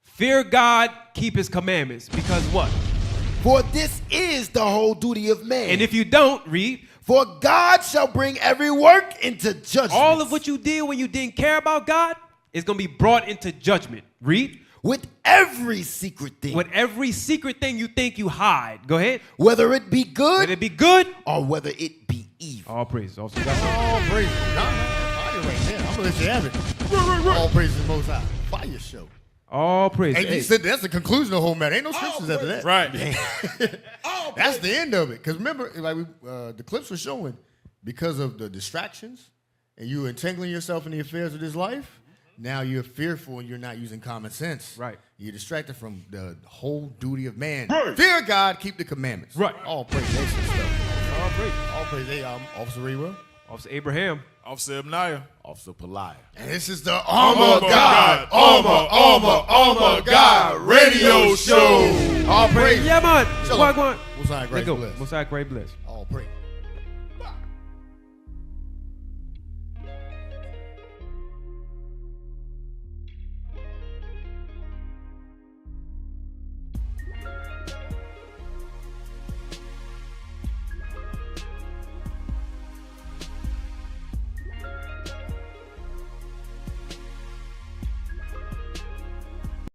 Fear God, keep his commandments. Because what? For this is the whole duty of man. And if you don't, read. For God shall bring every work into judgment. All of what you did when you didn't care about God is going to be brought into judgment. Read. With every secret thing. With every secret thing you think you hide. Go ahead. Whether it be good. Whether it be good. Or whether it be evil. All praise. All praise. I'm going to let you have it. All praise to the Most High. Fire show. All praise. Hey, you said that's the conclusion of the whole matter. Ain't no scriptures after that. Right. That's the end of it. Because remember, like the clips were showing, because of the distractions and you entangling yourself in the affairs of this life, now you're fearful and you're not using common sense. Right. You're distracted from the whole duty of man. Right. Fear God, keep the commandments. Right. All praise. That's the stuff. All praise. All praise. Hey, Officer Rerun. Officer Abraham. Officer Abnaya. Officer Peliah. And this is the Armor God, Armor God radio show. All praise. Yeah, man. Shalom. Go on. Josiah, great bless. Josiah, great bless. All praise.